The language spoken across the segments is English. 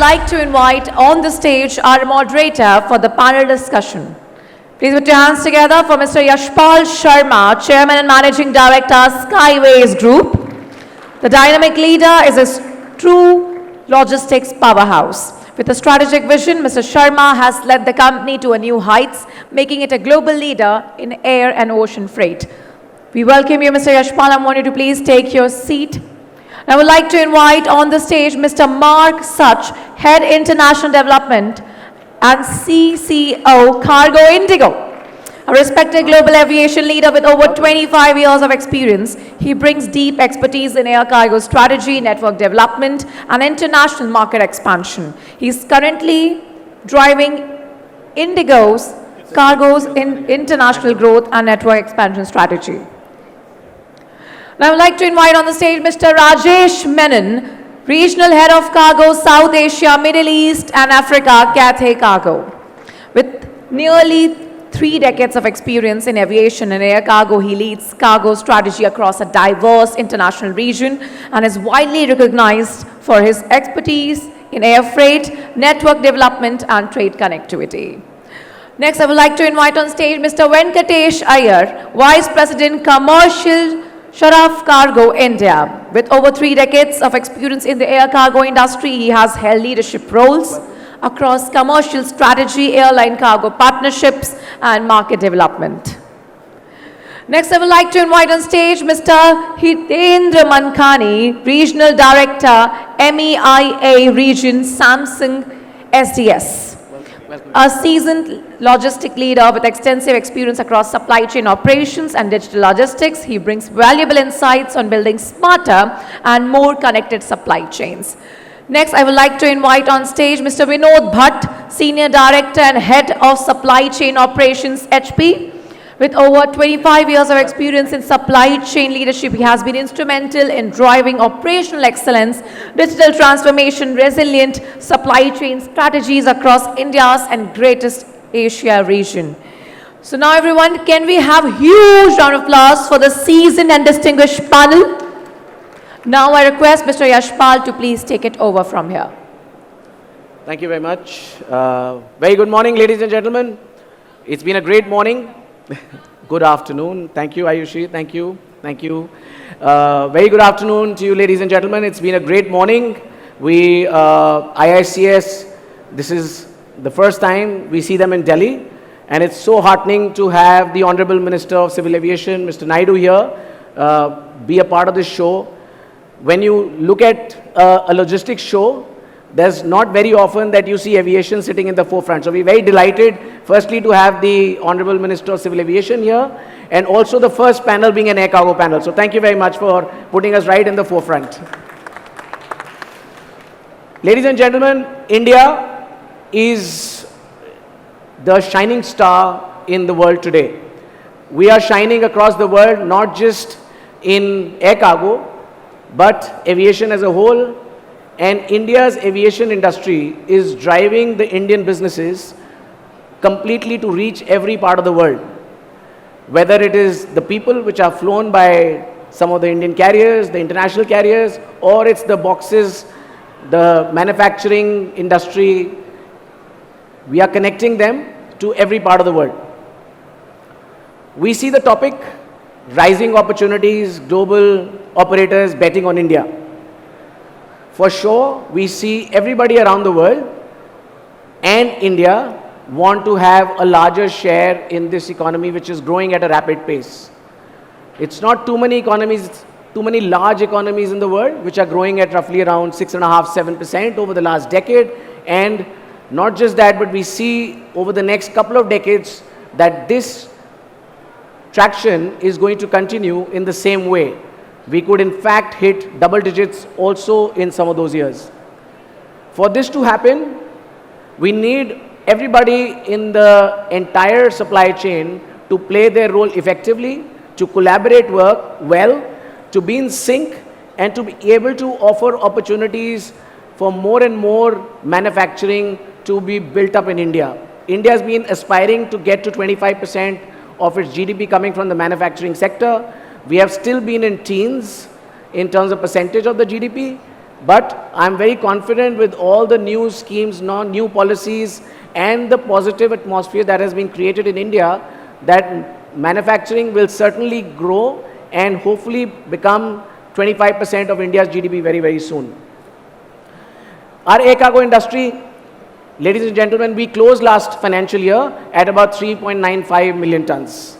like to invite on the stage our moderator for the panel discussion. Please put your hands together for Mr. Yashpal Sharma, Chairman and Managing Director, Skyways Group. The dynamic leader is a true logistics powerhouse. With a strategic vision, Mr. Sharma has led the company to a new heights, making it a global leader in air and ocean freight. We welcome you, Mr. Yashpal. I want you to please take your seat. I would like to invite on the stage Mr. Sutch, Head International Development and CCO Cargo IndiGo. A respected global aviation leader with over 25 years of experience, he brings deep expertise in air cargo strategy, network development, and international market expansion. He is currently driving IndiGo's cargo's international growth and network expansion strategy. Now I would like to invite on the stage Mr. Rajesh Menon, Regional Head of Cargo, South Asia, Middle East and Africa, Cathay Cargo. With nearly 3 decades of experience in aviation and air cargo, he leads cargo strategy across a diverse international region and is widely recognized for his expertise in air freight, network development and trade connectivity. Next, I would like to invite on stage Mr. Venkatesh Iyer, Vice President Commercial, Sharaf Cargo, India. With over 3 decades of experience in the air cargo industry, he has held leadership roles across commercial strategy, airline cargo partnerships, and market development. Next, I would like to invite on stage Mr. Hitendra Mankani, Regional Director, MEIA Region, Samsung SDS. A seasoned logistic leader with extensive experience across supply chain operations and digital logistics, he brings valuable insights on building smarter and more connected supply chains. Next, I would like to invite on stage Mr. Vinod Bhatt, Senior Director and Head of Supply Chain Operations, HP. With over 25 years of experience in supply chain leadership, he has been instrumental in driving operational excellence, digital transformation, resilient supply chain strategies across India's and greatest Asia region. So now everyone, can we have a huge round of applause for the seasoned and distinguished panel? Now I request Mr. Yashpal to please take it over from here. Thank you very much. Very good morning, ladies and gentlemen. It's been a great morning. Good afternoon. Thank you, Ayushi. Thank you. Thank you. Very good afternoon to you, ladies and gentlemen. It's been a great morning. We, IICS, this is the first time we see them in Delhi. And it's so heartening to have the Honorable Minister of Civil Aviation, Mr. Naidu here, be a part of this show. When you look at a logistics show, there's not very often that you see aviation sitting in the forefront. So we're very delighted, firstly, to have the Honorable Minister of Civil Aviation here, and also the first panel being an air cargo panel. So thank you very much for putting us right in the forefront. Ladies and gentlemen, India is the shining star in the world today. We are shining across the world, not just in air cargo, but aviation as a whole. And India's aviation industry is driving the Indian businesses completely to reach every part of the world. Whether it is the people which are flown by some of the Indian carriers, the international carriers, or it's the boxes, the manufacturing industry, we are connecting them to every part of the world. We see the topic, rising opportunities, global operators betting on India. For sure, we see everybody around the world and India want to have a larger share in this economy which is growing at a rapid pace. It's not too many economies, too many large economies in the world which are growing at roughly around 6.5–7% over the last decade. And not just that, but we see over the next couple of decades that this traction is going to continue in the same way. We could in fact hit double digits also in some of those years. For this to happen, we need everybody in the entire supply chain to play their role effectively, to collaborate well, to be in sync, and to be able to offer opportunities for more and more manufacturing to be built up in India. India has been aspiring to get to 25% of its GDP coming from the manufacturing sector. We have still been in teens in terms of percentage of the GDP, But I'm very confident with all the new schemes, new policies, and the positive atmosphere that has been created in India, that manufacturing will certainly grow and hopefully become 25% of India's GDP very, very soon. Our air cargo industry, ladies and gentlemen, we closed last financial year at about 3.95 million tons.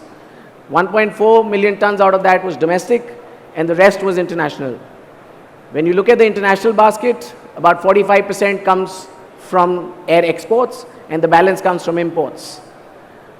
1.4 million tons out of that was domestic, and the rest was international. When you look at the international basket, about 45% comes from air exports, and the balance comes from imports.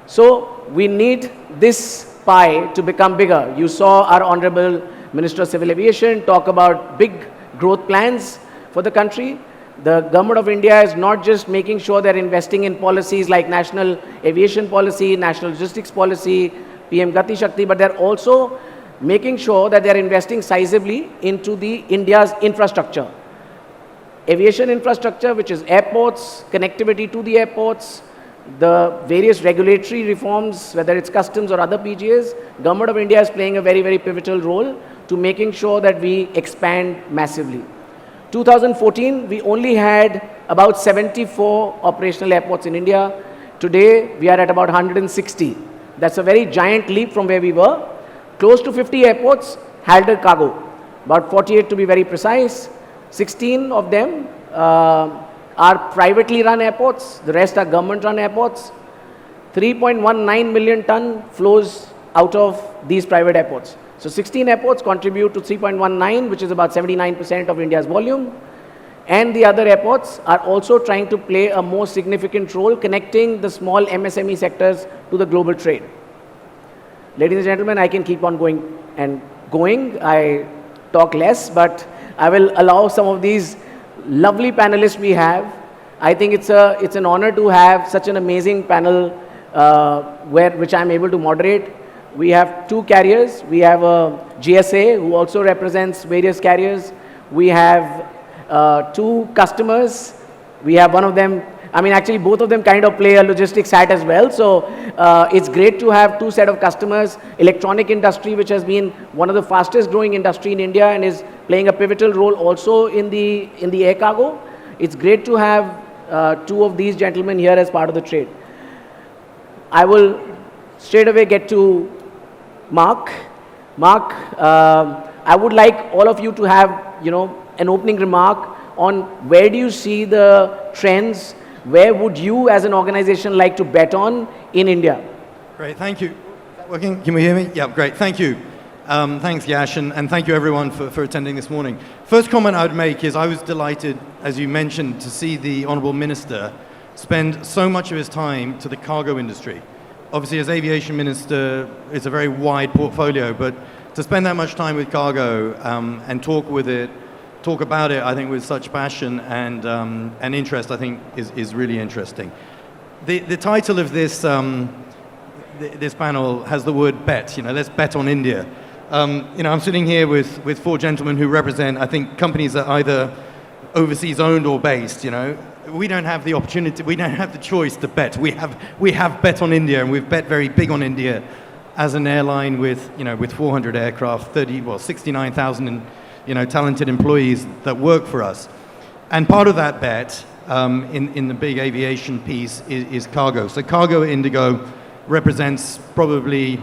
So we need this pie to become bigger. You saw our Honorable Minister of Civil Aviation talk about big growth plans for the country. The government of India is not just making sure they're investing in policies like national aviation policy, national logistics policy, PM Gati Shakti, but they're also making sure that they're investing sizably into the India's infrastructure. Aviation infrastructure, which is airports, connectivity to the airports, the various regulatory reforms, whether it's customs or other PGAs, Government of India is playing a very, very pivotal role to making sure that we expand massively. 2014, we only had about 74 operational airports in India. Today, we are at about 160. That's a very giant leap from where we were. Close to 50 airports handle cargo, about 48 to be very precise. 16 of them are privately run airports. The rest are government-run airports. 3.19 million ton flows out of these private airports. So 16 airports contribute to 3.19, which is about 79% of India's volume. And the other airports are also trying to play a more significant role connecting the small MSME sectors to the global trade. Ladies and gentlemen, I can keep on going and going. I talk less, but I will allow some of these lovely panelists we have. I think it's an honor to have such an amazing panel which I'm able to moderate. We have two carriers. We have a GSA who also represents various carriers. We have two customers. We have one of them, I mean actually both of them kind of play a logistics hat as well. So it's great to have two set of customers. Electronic industry, which has been one of the fastest growing industry in India and is playing a pivotal role also in the air cargo. It's great to have two of these gentlemen here as part of the trade. I will straight away get to Mark. Mark, I would like all of you to have, an opening remark on where do you see the trends, where would you as an organization like to bet on in India? Great, thank you. Is that working? Can we hear me? Yeah, great, thank you. Thanks, Yash, and thank you everyone for attending this morning. First comment I would make is I was delighted, as you mentioned, to see the Honourable Minister spend so much of his time to the cargo industry. Obviously, as Aviation Minister, it's a very wide portfolio, but to spend that much time with cargo and talk about it, I think with such passion and interest, I think is really interesting. The title of this this panel has the word bet. Let's bet on India. I'm sitting here with four gentlemen who represent, I think, companies that are either overseas owned or based. We don't have the opportunity, we don't have the choice to bet. We have bet on India, and we've bet very big on India as an airline with 400 aircraft, 69,000 talented employees that work for us. And part of that bet in the big aviation piece is cargo. So cargo at IndiGo represents probably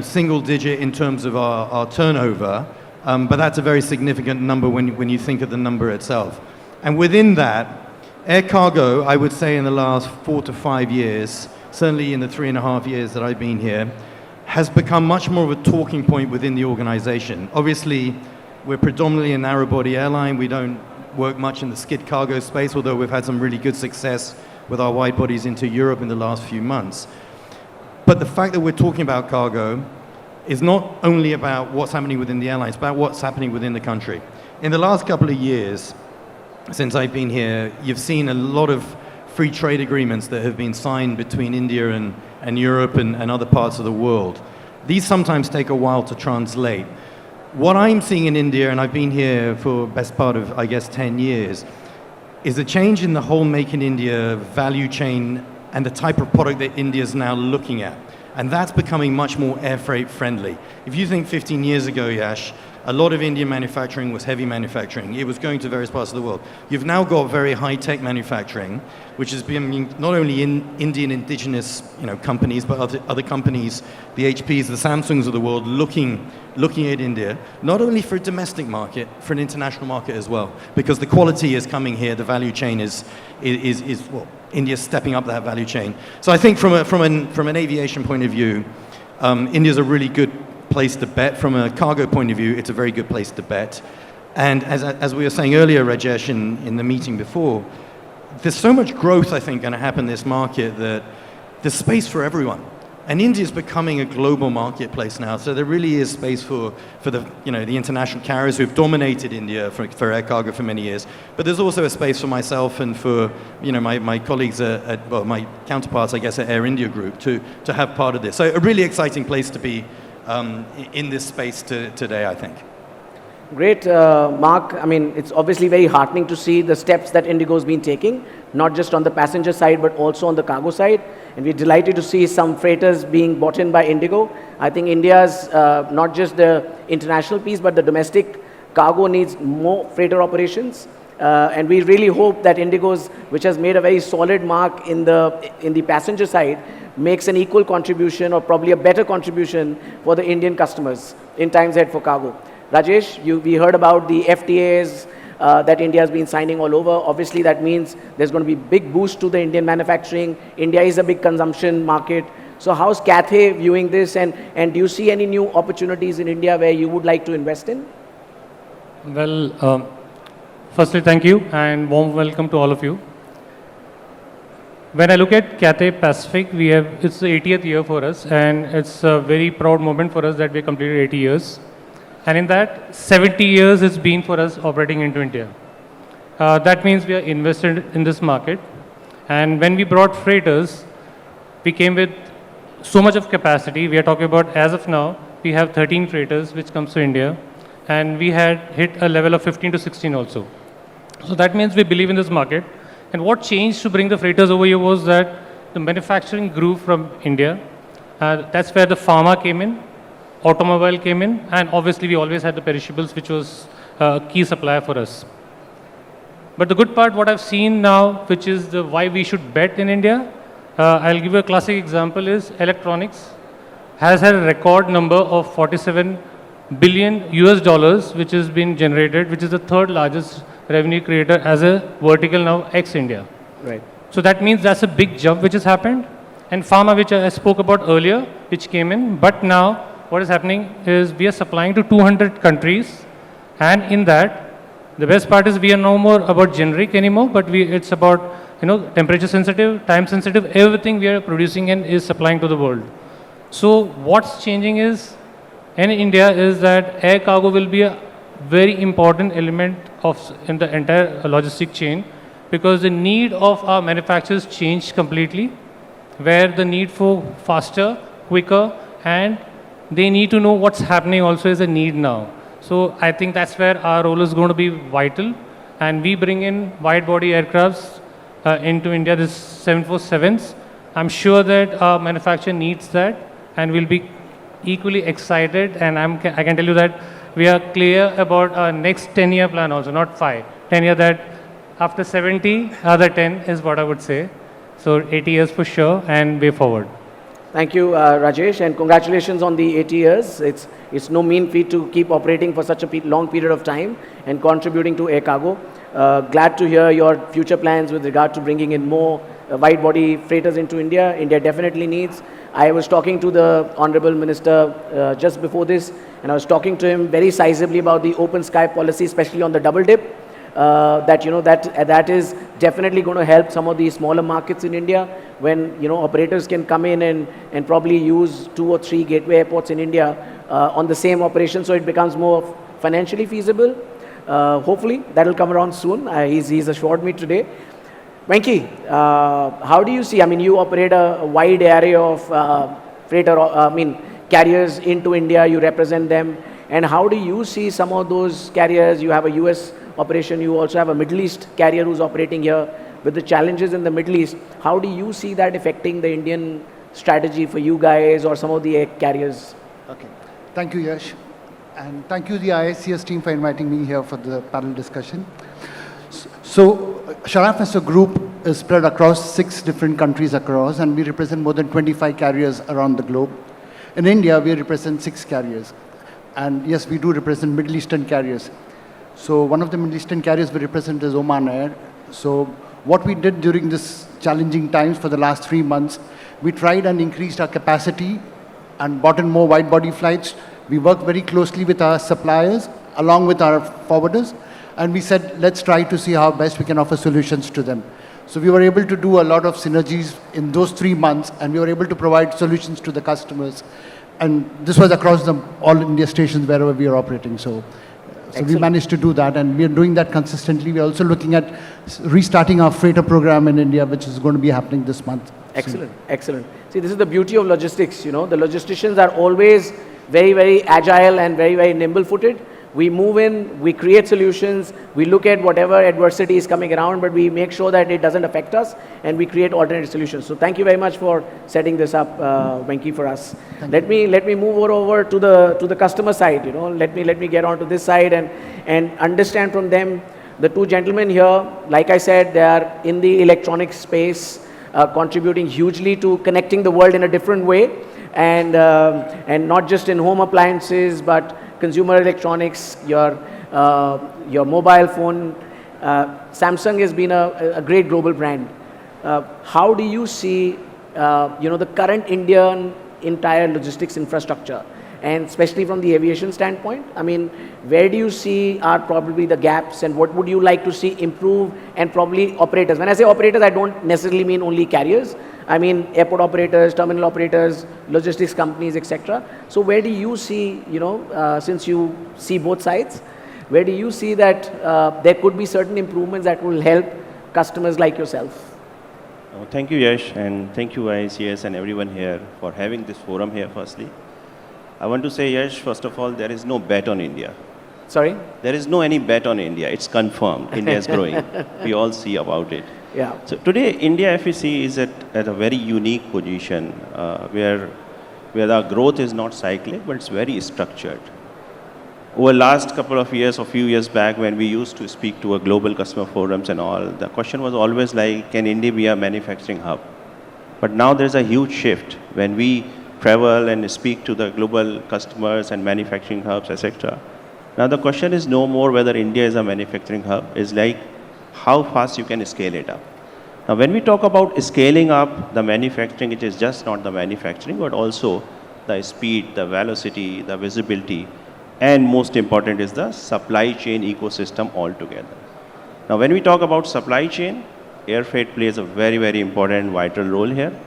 single digit in terms of our turnover, but that's a very significant number when you think of the number itself. And within that, air cargo, I would say in the last 4 to 5 years, certainly in the 3.5 years that I've been here, has become much more of a talking point within the organization. Obviously, we're predominantly a narrow-body airline. We don't work much in the skid cargo space, although we've had some really good success with our wide bodies into Europe in the last few months. But the fact that we're talking about cargo is not only about what's happening within the airlines, but what's happening within the country. In the last couple of years, since I've been here, you've seen a lot of free trade agreements that have been signed between India and Europe and other parts of the world. These sometimes take a while to translate. What I'm seeing in India, and I've been here for the best part of, I guess, 10 years, is a change in the whole Make in India value chain and the type of product that India is now looking at. And that's becoming much more air freight friendly. If you think 15 years ago, Yash, a lot of Indian manufacturing was heavy manufacturing. It was going to various parts of the world. You've now got very high-tech manufacturing, which is being not only in Indian indigenous companies, but other companies, the HPs, the Samsungs of the world, looking at India, not only for a domestic market, for an international market as well, because the quality is coming here, the value chain is India's stepping up that value chain. So I think from an aviation point of view, India's a really good place to bet. From a cargo point of view, it's a very good place to bet. And as we were saying earlier, Rajesh, in the meeting before, there's so much growth, I think, going to happen in this market that there's space for everyone. And India's becoming a global marketplace now, so there really is space for the international carriers who've dominated India for air cargo for many years. But there's also a space for myself and for my colleagues my counterparts, I guess, at Air India Group to have part of this. So a really exciting place to be in this space today, I think. Great, Mark. I mean, it's obviously very heartening to see the steps that IndiGo's been taking, not just on the passenger side, but also on the cargo side. And we're delighted to see some freighters being bought in by IndiGo. I think India's not just the international piece, but the domestic cargo needs more freighter operations. And we really hope that IndiGo's, which has made a very solid mark in the passenger side, makes an equal contribution or probably a better contribution for the Indian customers in times ahead for cargo. Rajesh, we heard about the FTAs that India has been signing all over. Obviously, that means there's going to be big boost to the Indian manufacturing. India is a big consumption market. So how's Cathay viewing this? And do you see any new opportunities in India where you would like to invest in? Well, firstly, thank you and warm welcome to all of you. When I look at Cathay Pacific, it's the 80th year for us, and it's a very proud moment for us that we completed 80 years. And in that, 70 years it's been for us operating into India. That means we are invested in this market. And when we brought freighters, we came with so much of capacity. We are talking about, as of now, we have 13 freighters which comes to India. And we had hit a level of 15 to 16 also. So that means we believe in this market. And what changed to bring the freighters over here was that the manufacturing grew from India. That's where the pharma came in, automobile came in, and obviously we always had the perishables, which was a key supplier for us. But the good part, what I've seen now, which is why we should bet in India, I'll give you a classic example, is electronics has had a record number of 47 billion US dollars, which has been generated, which is the third largest revenue creator as a vertical now ex-India. Right. So that means that's a big jump which has happened. And pharma, which I spoke about earlier, which came in, but now what is happening is we are supplying to 200 countries, and in that, the best part is we are no more about generic anymore, but it's about temperature sensitive, time sensitive, everything we are producing and is supplying to the world. So what's changing is in India is that air cargo will be a very important element in the entire logistic chain, because the need of our manufacturers changed completely, where the need for faster, quicker, and they need to know what's happening also is a need now. So I think that's where our role is going to be vital, and we bring in wide-body aircrafts into India, this 747s. I'm sure that our manufacturer needs that, and we'll be equally excited, and I can tell you that we are clear about our next 10-year plan also, not 5. 10-year that after 70, other 10 is what I would say. So 80 years for sure, and way forward. Thank you, Rajesh, and congratulations on the 80 years. It's no mean feat to keep operating for such a long period of time and contributing to air cargo. Glad to hear your future plans with regard to bringing in more wide-body freighters into India. India definitely needs. I was talking to the Honorable Minister just before this, and I was talking to him very sizably about the open sky policy, especially on the double dip. That is definitely going to help some of the smaller markets in India, when operators can come in and probably use 2 or 3 gateway airports in India on the same operation, so it becomes more financially feasible. Hopefully that will come around soon. He's assured me today. Venki, how do you see? I mean, you operate a wide array of carriers into India. You represent them, and how do you see some of those carriers? You have a US operation. You also have a Middle East carrier who's operating here. With the challenges in the Middle East, how do you see that affecting the Indian strategy for you guys or some of the carriers? Okay. Thank you, Yash. And thank you, the ISCS team, for inviting me here for the panel discussion. So, Sharaf as a group is spread across 6 different countries across, and we represent more than 25 carriers around the globe. In India, we represent 6 carriers. And yes, we do represent Middle Eastern carriers. So one of the Middle Eastern carriers we represent is Oman Air. So what we did during this challenging times for the last 3 months, we tried and increased our capacity and brought in more wide-body flights. We worked very closely with our suppliers, along with our forwarders, and we said, let's try to see how best we can offer solutions to them. So we were able to do a lot of synergies in those 3 months, and we were able to provide solutions to the customers. And this was across the all India stations wherever we are operating. So we managed to do that, and we are doing that consistently. We are also looking at restarting our freighter program in India, which is going to be happening this month. Excellent, excellent. See, this is the beauty of logistics, you know. The logisticians are always very, very agile and very, very nimble-footed. We move in, we create solutions, we look at whatever adversity is coming around, but we make sure that it doesn't affect us, and we create alternate solutions. So thank you very much for setting this up, Venki, for us. Let me move over to the customer side. You know, let me get onto this side and understand from them. The 2 gentlemen here, like I said, they are in the electronic space, contributing hugely to connecting the world in a different way, and not just in home appliances, but consumer electronics, your mobile phone. Samsung has been a great global brand. How do you see, the current Indian entire logistics infrastructure, and especially from the aviation standpoint? I mean, where do you see are probably the gaps, and what would you like to see improve, and probably operators? When I say operators, I don't necessarily mean only carriers. I mean airport operators, terminal operators, logistics companies, etc. So where do you see, since you see both sides, where do you see that there could be certain improvements that will help customers like yourself? Thank you, Yash, and thank you, ICS and everyone here for having this forum here, firstly. I want to say, Yash, first of all, there is no bet on India. Sorry? There is no any bet on India. It's confirmed. India is growing. We all see about it. Yeah. So today, India, if we see, is at a very unique position where our growth is not cyclic, but it's very structured. Over the last couple of years, or few years back, when we used to speak to a global customer forums and all, the question was always like, can India be a manufacturing hub? But now there's a huge shift when we travel and speak to the global customers and manufacturing hubs, etc. Now the question is no more whether India is a manufacturing hub, it's like how fast you can scale it up. Now when we talk about scaling up the manufacturing, it is just not the manufacturing, but also the speed, the velocity, the visibility, and most important is the supply chain ecosystem altogether. Now when we talk about supply chain, air freight plays a very, very important vital role here.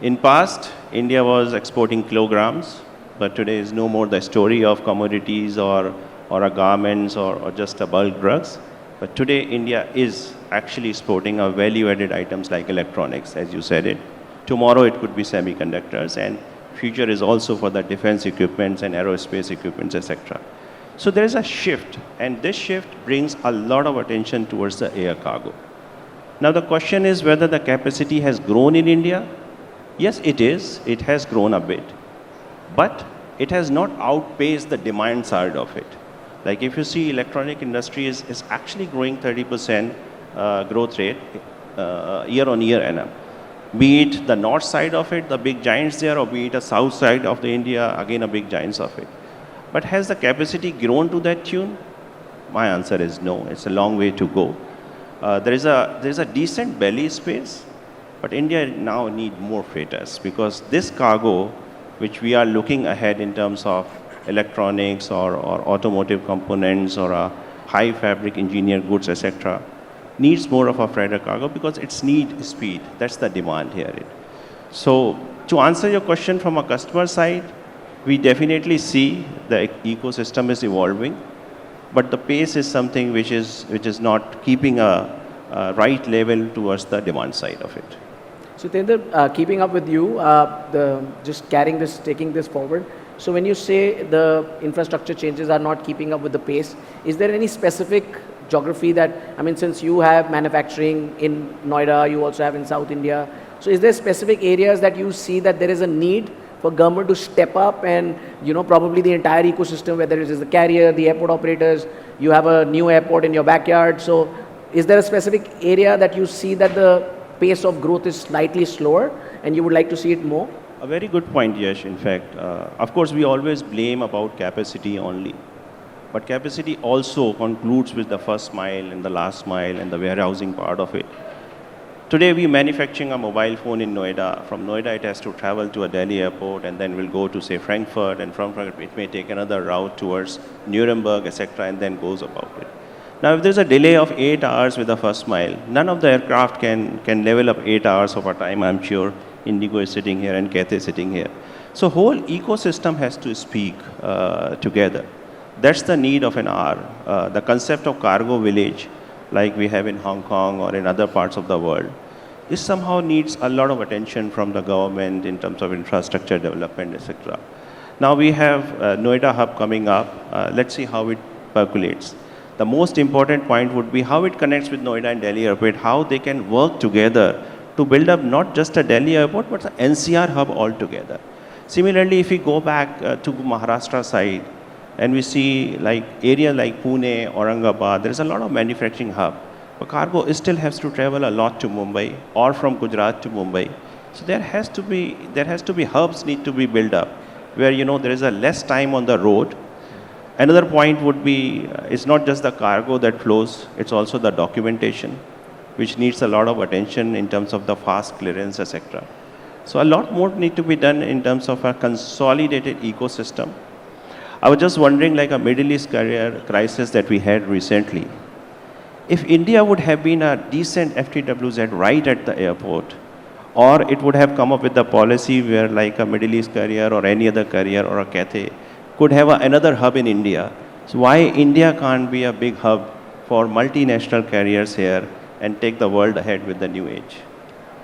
In past, India was exporting kilograms, but today is no more the story of commodities or a garments or just a bulk drugs. But today, India is actually exporting a value-added items like electronics, as you said it. Tomorrow, it could be semiconductors, and future is also for the defense equipments and aerospace equipments, etc. So there is a shift, and this shift brings a lot of attention towards the air cargo. Now, the question is whether the capacity has grown in India. Yes, it is. It has grown a bit. But it has not outpaced the demand side of it. Like if you see electronic industry is actually growing 30% growth rate year on year annum. Be it the north side of it, the big giants there, or be it the south side of the India, again a big giants of it. But has the capacity grown to that tune? My answer is no. It's a long way to go. There is a decent belly space, but India now need more freighters because this cargo, which we are looking ahead in terms of electronics or automotive components or high fabric engineered goods, etc., needs more of a freighter cargo because it's need speed. That's the demand here. So to answer your question from a customer side, we definitely see the ecosystem is evolving, but the pace is something which is not keeping a right level towards the demand side of it. So Hitendra, keeping up with you, just taking this forward. So when you say the infrastructure changes are not keeping up with the pace, is there any specific geography that, I mean, since you have manufacturing in Noida, you also have in South India, so is there specific areas that you see that there is a need for government to step up and, probably the entire ecosystem, whether it is the carrier, the airport operators, you have a new airport in your backyard. So is there a specific area that you see that the pace of growth is slightly slower and you would like to see it more? A very good point, Yash. In fact, of course, we always blame about capacity only. But capacity also concludes with the first mile and the last mile and the warehousing part of it. Today, we manufacturing a mobile phone in Noida. From Noida, it has to travel to a Delhi airport and then will go to, say, Frankfurt. And from Frankfurt, it may take another route towards Nuremberg, etc., and then goes about it. Now, if there's a delay of 8 hours with the first mile, none of the aircraft can level up 8 hours of a time. I'm sure IndiGo is sitting here and Cathay is sitting here. So whole ecosystem has to speak together. That's the need of an hour. The concept of cargo village, like we have in Hong Kong or in other parts of the world, it somehow needs a lot of attention from the government in terms of infrastructure development, etc. Now we have Noida hub coming up. Let's see how it percolates. The most important point would be how it connects with Noida and Delhi airport, how they can work together to build up not just a Delhi airport, but the NCR hub altogether. Similarly, if we go back to Maharashtra side, and we see like area like Pune, Aurangabad, there is a lot of manufacturing hub. But cargo still has to travel a lot to Mumbai or from Gujarat to Mumbai. So there has to be hubs need to be built up where there is a less time on the road. Another point would be it's not just the cargo that flows, it's also the documentation, which needs a lot of attention in terms of the fast clearance, etc. So a lot more need to be done in terms of a consolidated ecosystem. I was just wondering, like a Middle East crisis that we had recently, if India would have been a decent FTWZ right at the airport, or it would have come up with a policy where like a Middle East carrier or any other carrier or a Cathay could have another hub in India. So why India can't be a big hub for multinational carriers here and take the world ahead with the new age?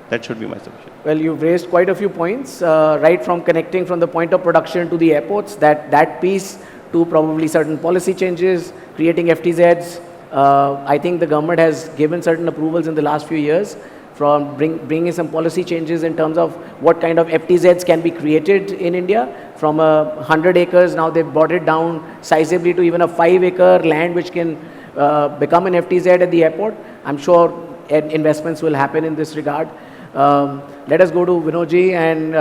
That should be my submission. Well, you've raised quite a few points, right from connecting from the point of production to the airports, that piece, to probably certain policy changes, creating FTZs. I think the government has given certain approvals in the last few years from bringing some policy changes in terms of what kind of FTZs can be created in India. From 100 acres, now they've brought it down sizably to even a 5-acre land which can become an FTZ at the airport. I'm sure investments will happen in this regard. Let us go to Vinodji, and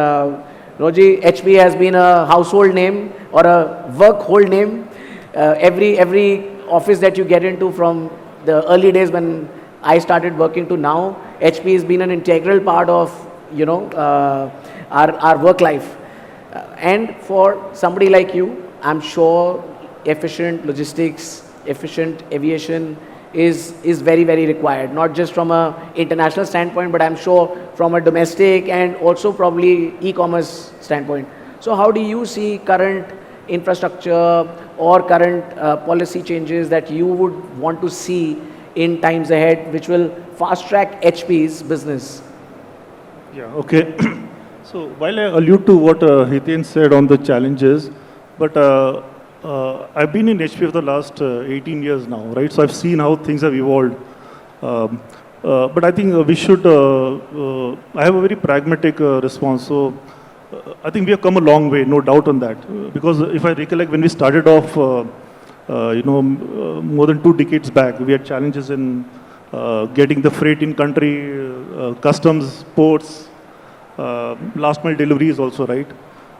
Vinodji, HP has been a household name or a work-hold name. Every office that you get into from the early days when I started working to now, HP has been an integral part of our work life. And for somebody like you, I'm sure efficient logistics, efficient aviation is very, very required, not just from an international standpoint, but I'm sure from a domestic and also probably e-commerce standpoint. So how do you see current infrastructure or current policy changes that you would want to see in times ahead, which will fast track HP's business? Yeah, okay. So while I allude to what Hitendra said on the challenges, but I've been in HP for the last 18 years now, right? So I've seen how things have evolved. But I think we should, I have a very pragmatic response. So I think we have come a long way, no doubt on that. Because if I recollect, when we started off, more than 2 decades back, we had challenges in getting the freight in country, customs, ports, last mile deliveries also, right?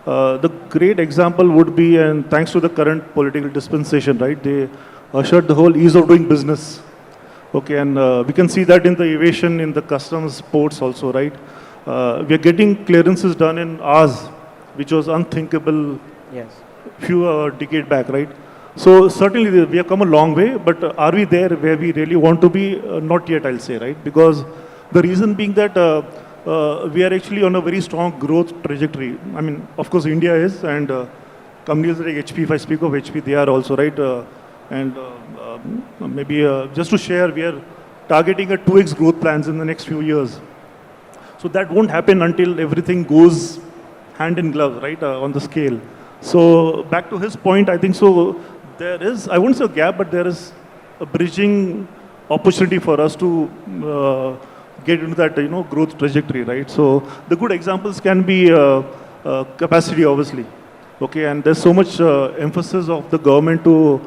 The great example would be, and thanks to the current political dispensation, right, they ushered the whole ease of doing business. Okay, and we can see that in the aviation, in the customs, ports also, right? We are getting clearances done in hours, which was unthinkable few decades back, right? So certainly we have come a long way, but are we there where we really want to be? Not yet, I'll say, right? Because the reason being that we are actually on a very strong growth trajectory. I mean, of course, India is, and companies like HP, if I speak of HP, they are also, right? And maybe just to share, we are targeting a 2x growth plans in the next few years. So that won't happen until everything goes hand in glove, right, on the scale. So back to his point, I think so there is, I wouldn't say a gap, but there is a bridging opportunity for us to get into that, growth trajectory, right? So the good examples can be capacity, obviously. Okay, and there's so much emphasis of the government to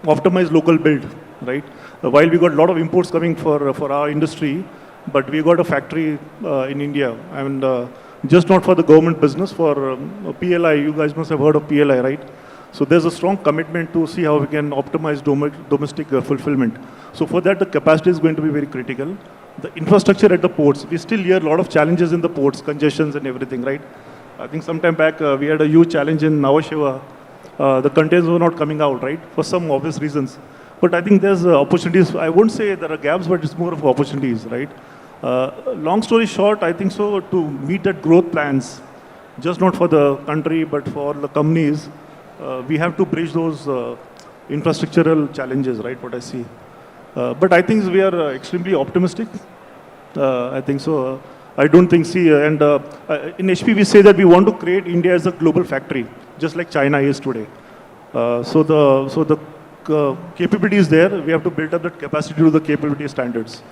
optimize local build, right? While we got a lot of imports coming for our industry, but we got a factory in India, and just not for the government business, for PLI. You guys must have heard of PLI, right? So there's a strong commitment to see how we can optimize domestic fulfillment. So for that, the capacity is going to be very critical. The infrastructure at the ports, we still hear a lot of challenges in the ports, congestions and everything, right? I think sometime back we had a huge challenge in Navashiva. The containers were not coming out, right? For some obvious reasons. But I think there's opportunities. I won't say there are gaps, but it's more of opportunities, right? Long story short, I think so to meet that growth plans, just not for the country, but for the companies, we have to bridge those infrastructural challenges, right? What I see. But I think we are extremely optimistic. I think so. I don't think, in HP we say that we want to create India as a global factory, just like China is today. So the capability is there. We have to build up that capacity to the capability standards.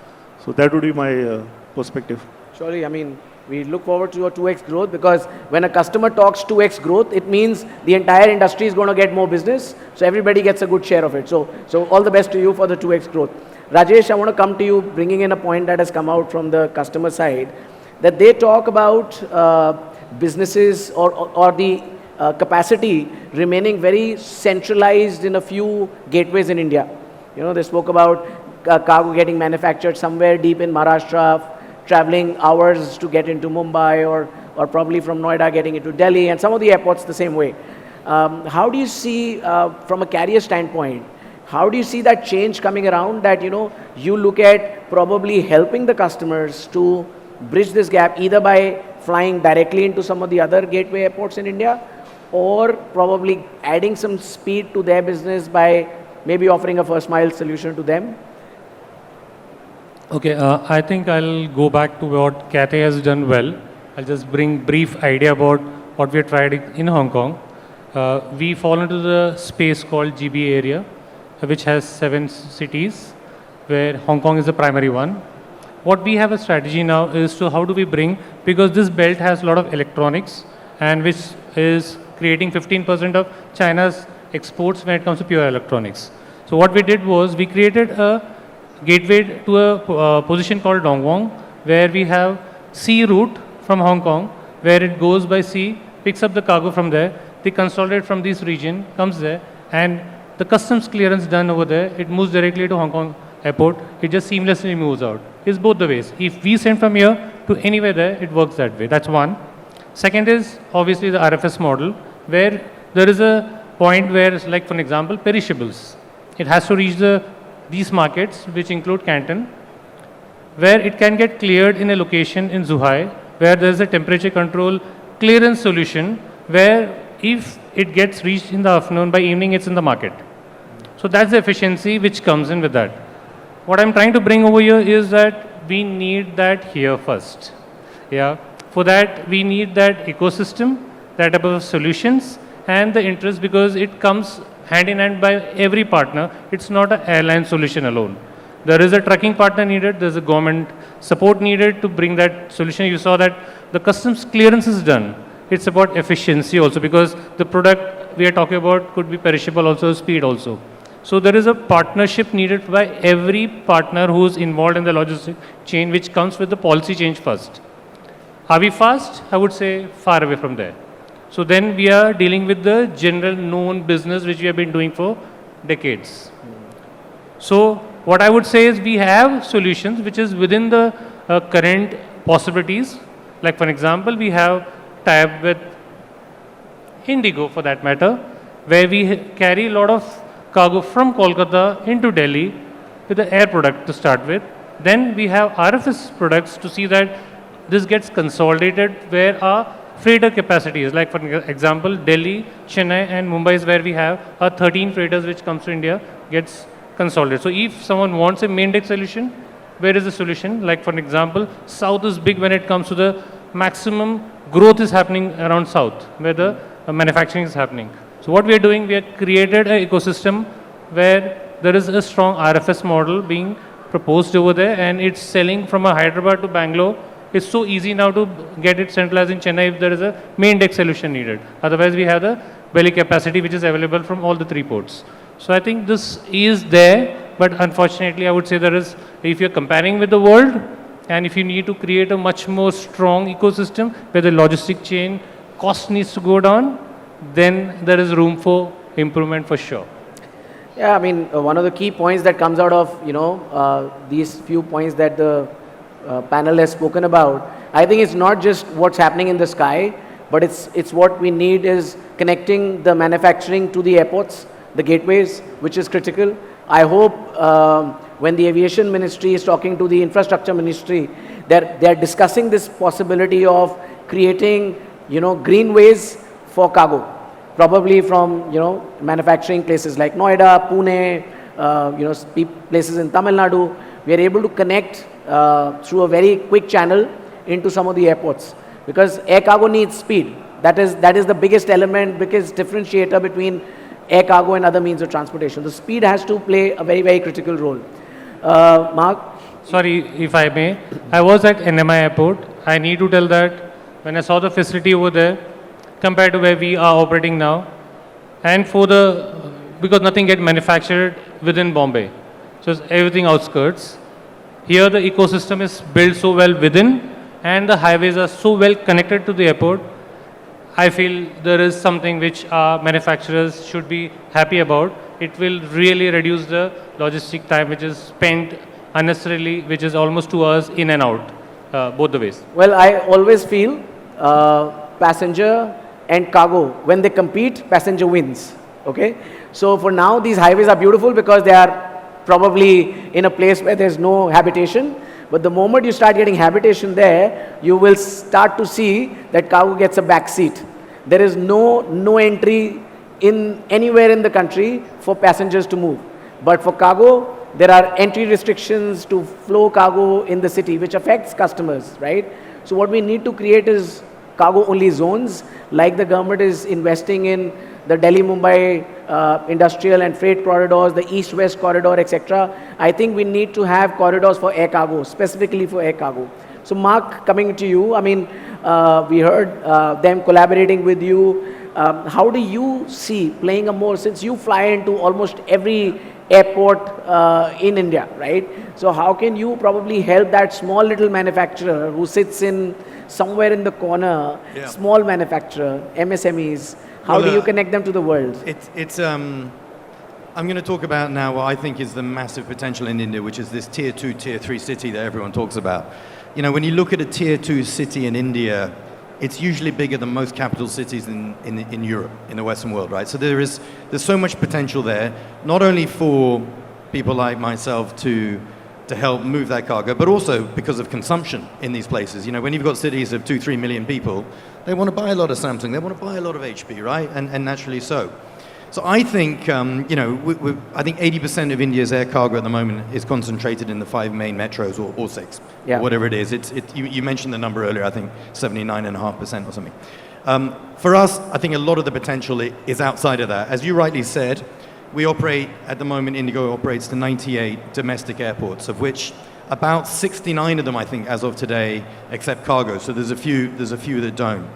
So that would be my perspective. Surely, I mean, we look forward to a 2x growth, because when a customer talks 2x growth, it means the entire industry is going to get more business. So everybody gets a good share of it. So all the best to you for the 2x growth. Rajesh, I want to come to you, bringing in a point that has come out from the customer side, that they talk about businesses or the capacity remaining very centralized in a few gateways in India. You know, they spoke about cargo getting manufactured somewhere deep in Maharashtra, traveling hours to get into Mumbai, or probably from Noida getting into Delhi, and some of the airports the same way. How do you see, from a carrier standpoint, how do you see that change coming around, that, you know, you look at probably helping the customers to bridge this gap, either by flying directly into some of the other gateway airports in India, or probably adding some speed to their business by maybe offering a first mile solution to them? Okay, I think I'll go back to what Cathay has done well. I'll just bring brief idea about what we have tried in Hong Kong. We fall into the space called GB area, which has 7 cities, where Hong Kong is the primary one. What we have a strategy now is to how do we bring, because this belt has a lot of electronics, and which is creating 15% of China's exports when it comes to pure electronics. So what we did was we created a gateway to a position called Dongwon, where we have sea route from Hong Kong, where it goes by sea, picks up the cargo from there, they consolidate from this region, comes there, and the customs clearance done over there, it moves directly to Hong Kong airport, it just seamlessly moves out. It's both the ways. If we send from here to anywhere there, it works that way. That's one. Second is obviously the RFS model, where there is a point where, like for example, perishables. It has to reach these markets, which include Canton, where it can get cleared in a location in Zhuhai, where there is a temperature control clearance solution, where if it gets reached in the afternoon, by evening it's in the market. So that's the efficiency which comes in with that. What I'm trying to bring over here is that we need that here first. Yeah. For that, we need that ecosystem, that type of solutions, and the interest, because it comes hand in hand by every partner. It's not an airline solution alone. There is a trucking partner needed, there's a government support needed to bring that solution. You saw that the customs clearance is done. It's about efficiency also, because the product we are talking about could be perishable also, speed also. So there is a partnership needed by every partner who's involved in the logistic chain, which comes with the policy change first. Are we fast? I would say far away from there. So then we are dealing with the general known business which we have been doing for decades. So what I would say is we have solutions which is within the current possibilities. Like for example, we have tie-up with IndiGo for that matter, where we carry a lot of cargo from Kolkata into Delhi with the air product to start with. Then we have RFS products to see that this gets consolidated where our freighter capacity is. Like for example, Delhi, Chennai and Mumbai is where we have our 13 freighters which comes to India, gets consolidated. So if someone wants a main deck solution, where is the solution? Like for example, South is big when it comes to the maximum growth is happening around South, where the manufacturing is happening. So what we are doing, we have created an ecosystem where there is a strong RFS model being proposed over there, and it's selling from a Hyderabad to Bangalore it's so easy now to get it centralized in Chennai if there is a main deck solution needed. Otherwise, we have the belly capacity which is available from all the 3 ports. So I think this is there, but unfortunately, I would say there is, if you're comparing with the world, and if you need to create a much more strong ecosystem where the logistic chain cost needs to go down, then there is room for improvement for sure. Yeah, I mean, one of the key points that comes out of, these few points that the panel has spoken about, I think it's not just what's happening in the sky, but it's what we need is connecting the manufacturing to the airports, the gateways, which is critical. I hope when the aviation ministry is talking to the infrastructure ministry, they're discussing this possibility of creating, greenways for cargo, probably from, manufacturing places like Noida, Pune, places in Tamil Nadu. We are able to connect through a very quick channel into some of the airports, because air cargo needs speed. That is the biggest element, biggest differentiator between air cargo and other means of transportation. The speed has to play a very, very critical role. Mark? Sorry, if I may. I was at NMI airport. I need to tell that when I saw the facility over there, compared to where we are operating now, and because nothing gets manufactured within Bombay. So it's everything outskirts. Here the ecosystem is built so well within, and the highways are so well connected to the airport. I feel there is something which our manufacturers should be happy about. It will really reduce the logistic time which is spent unnecessarily, which is almost 2 hours in and out, both the ways. Well, I always feel passenger and cargo, when they compete, passenger wins. Okay? So for now, these highways are beautiful because they are probably in a place where there's no habitation. But the moment you start getting habitation there, you will start to see that cargo gets a back seat. There is no entry in anywhere in the country for passengers to move. But for cargo, there are entry restrictions to flow cargo in the city, which affects customers, right? So what we need to create is cargo-only zones, like the government is investing in the Delhi-Mumbai industrial and freight corridors, the east-west corridor, etc. I think we need to have corridors for air cargo, specifically for air cargo. So Mark, coming to you, I mean, we heard them collaborating with you. How do you see playing a more, since you fly into almost every airport in India, right? So how can you probably help that small little manufacturer who sits in somewhere in the corner, small manufacturer, MSMEs, how do you connect them to the world? I'm going to talk about now what I think is the massive potential in India, which is this tier 2, tier 3 city that everyone talks about. When you look at a tier 2 city in India, it's usually bigger than most capital cities in Europe, in the Western world, right? So there's so much potential there, not only for people like myself to help move that cargo, but also because of consumption in these places. When you've got cities of 2-3 million people, they want to buy a lot of Samsung, they want to buy a lot of HP, right? And naturally so. So I think, I think 80% of India's air cargo at the moment is concentrated in the 5 main metros or 6, or whatever it is. You mentioned the number earlier, I think 79.5% or something. For us, I think a lot of the potential is outside of that. As you rightly said, we operate, at the moment, IndiGo operates to 98 domestic airports, of which about 69 of them, I think, as of today, accept cargo. So there's a few that don't.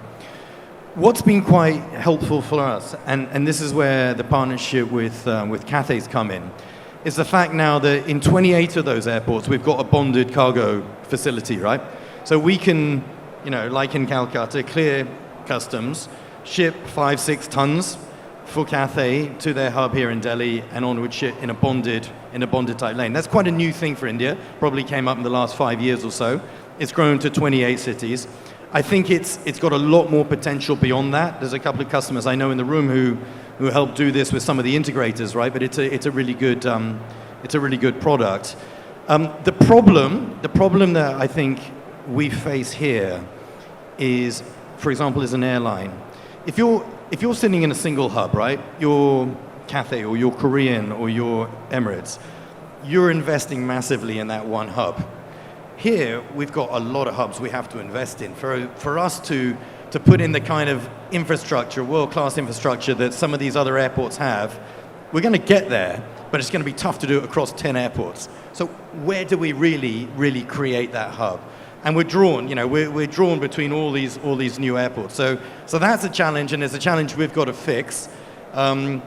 What's been quite helpful for us, and this is where the partnership with Cathay's come in, is the fact now that in 28 of those airports, we've got a bonded cargo facility, right? So we can, like in Calcutta, clear customs, ship 5-6 tons for Cathay to their hub here in Delhi and onward ship in a bonded type lane. That's quite a new thing for India, probably came up in the last 5 years or so. It's grown to 28 cities. I think it's got a lot more potential beyond that. There's a couple of customers I know in the room who help do this with some of the integrators, right? But it's a really good product. The problem that I think we face here is, for example, as an airline, if you're sitting in a single hub, right? You're Cathay or you're Korean or you're Emirates, you're investing massively in that one hub. Here, we've got a lot of hubs we have to invest in. For us to put in the kind of infrastructure, world-class infrastructure that some of these other airports have, we're going to get there, but it's going to be tough to do it across 10 airports. So where do we really create that hub? and we're drawn, we're drawn between all these new airports. So that's a challenge, and it's a challenge we've got to fix. The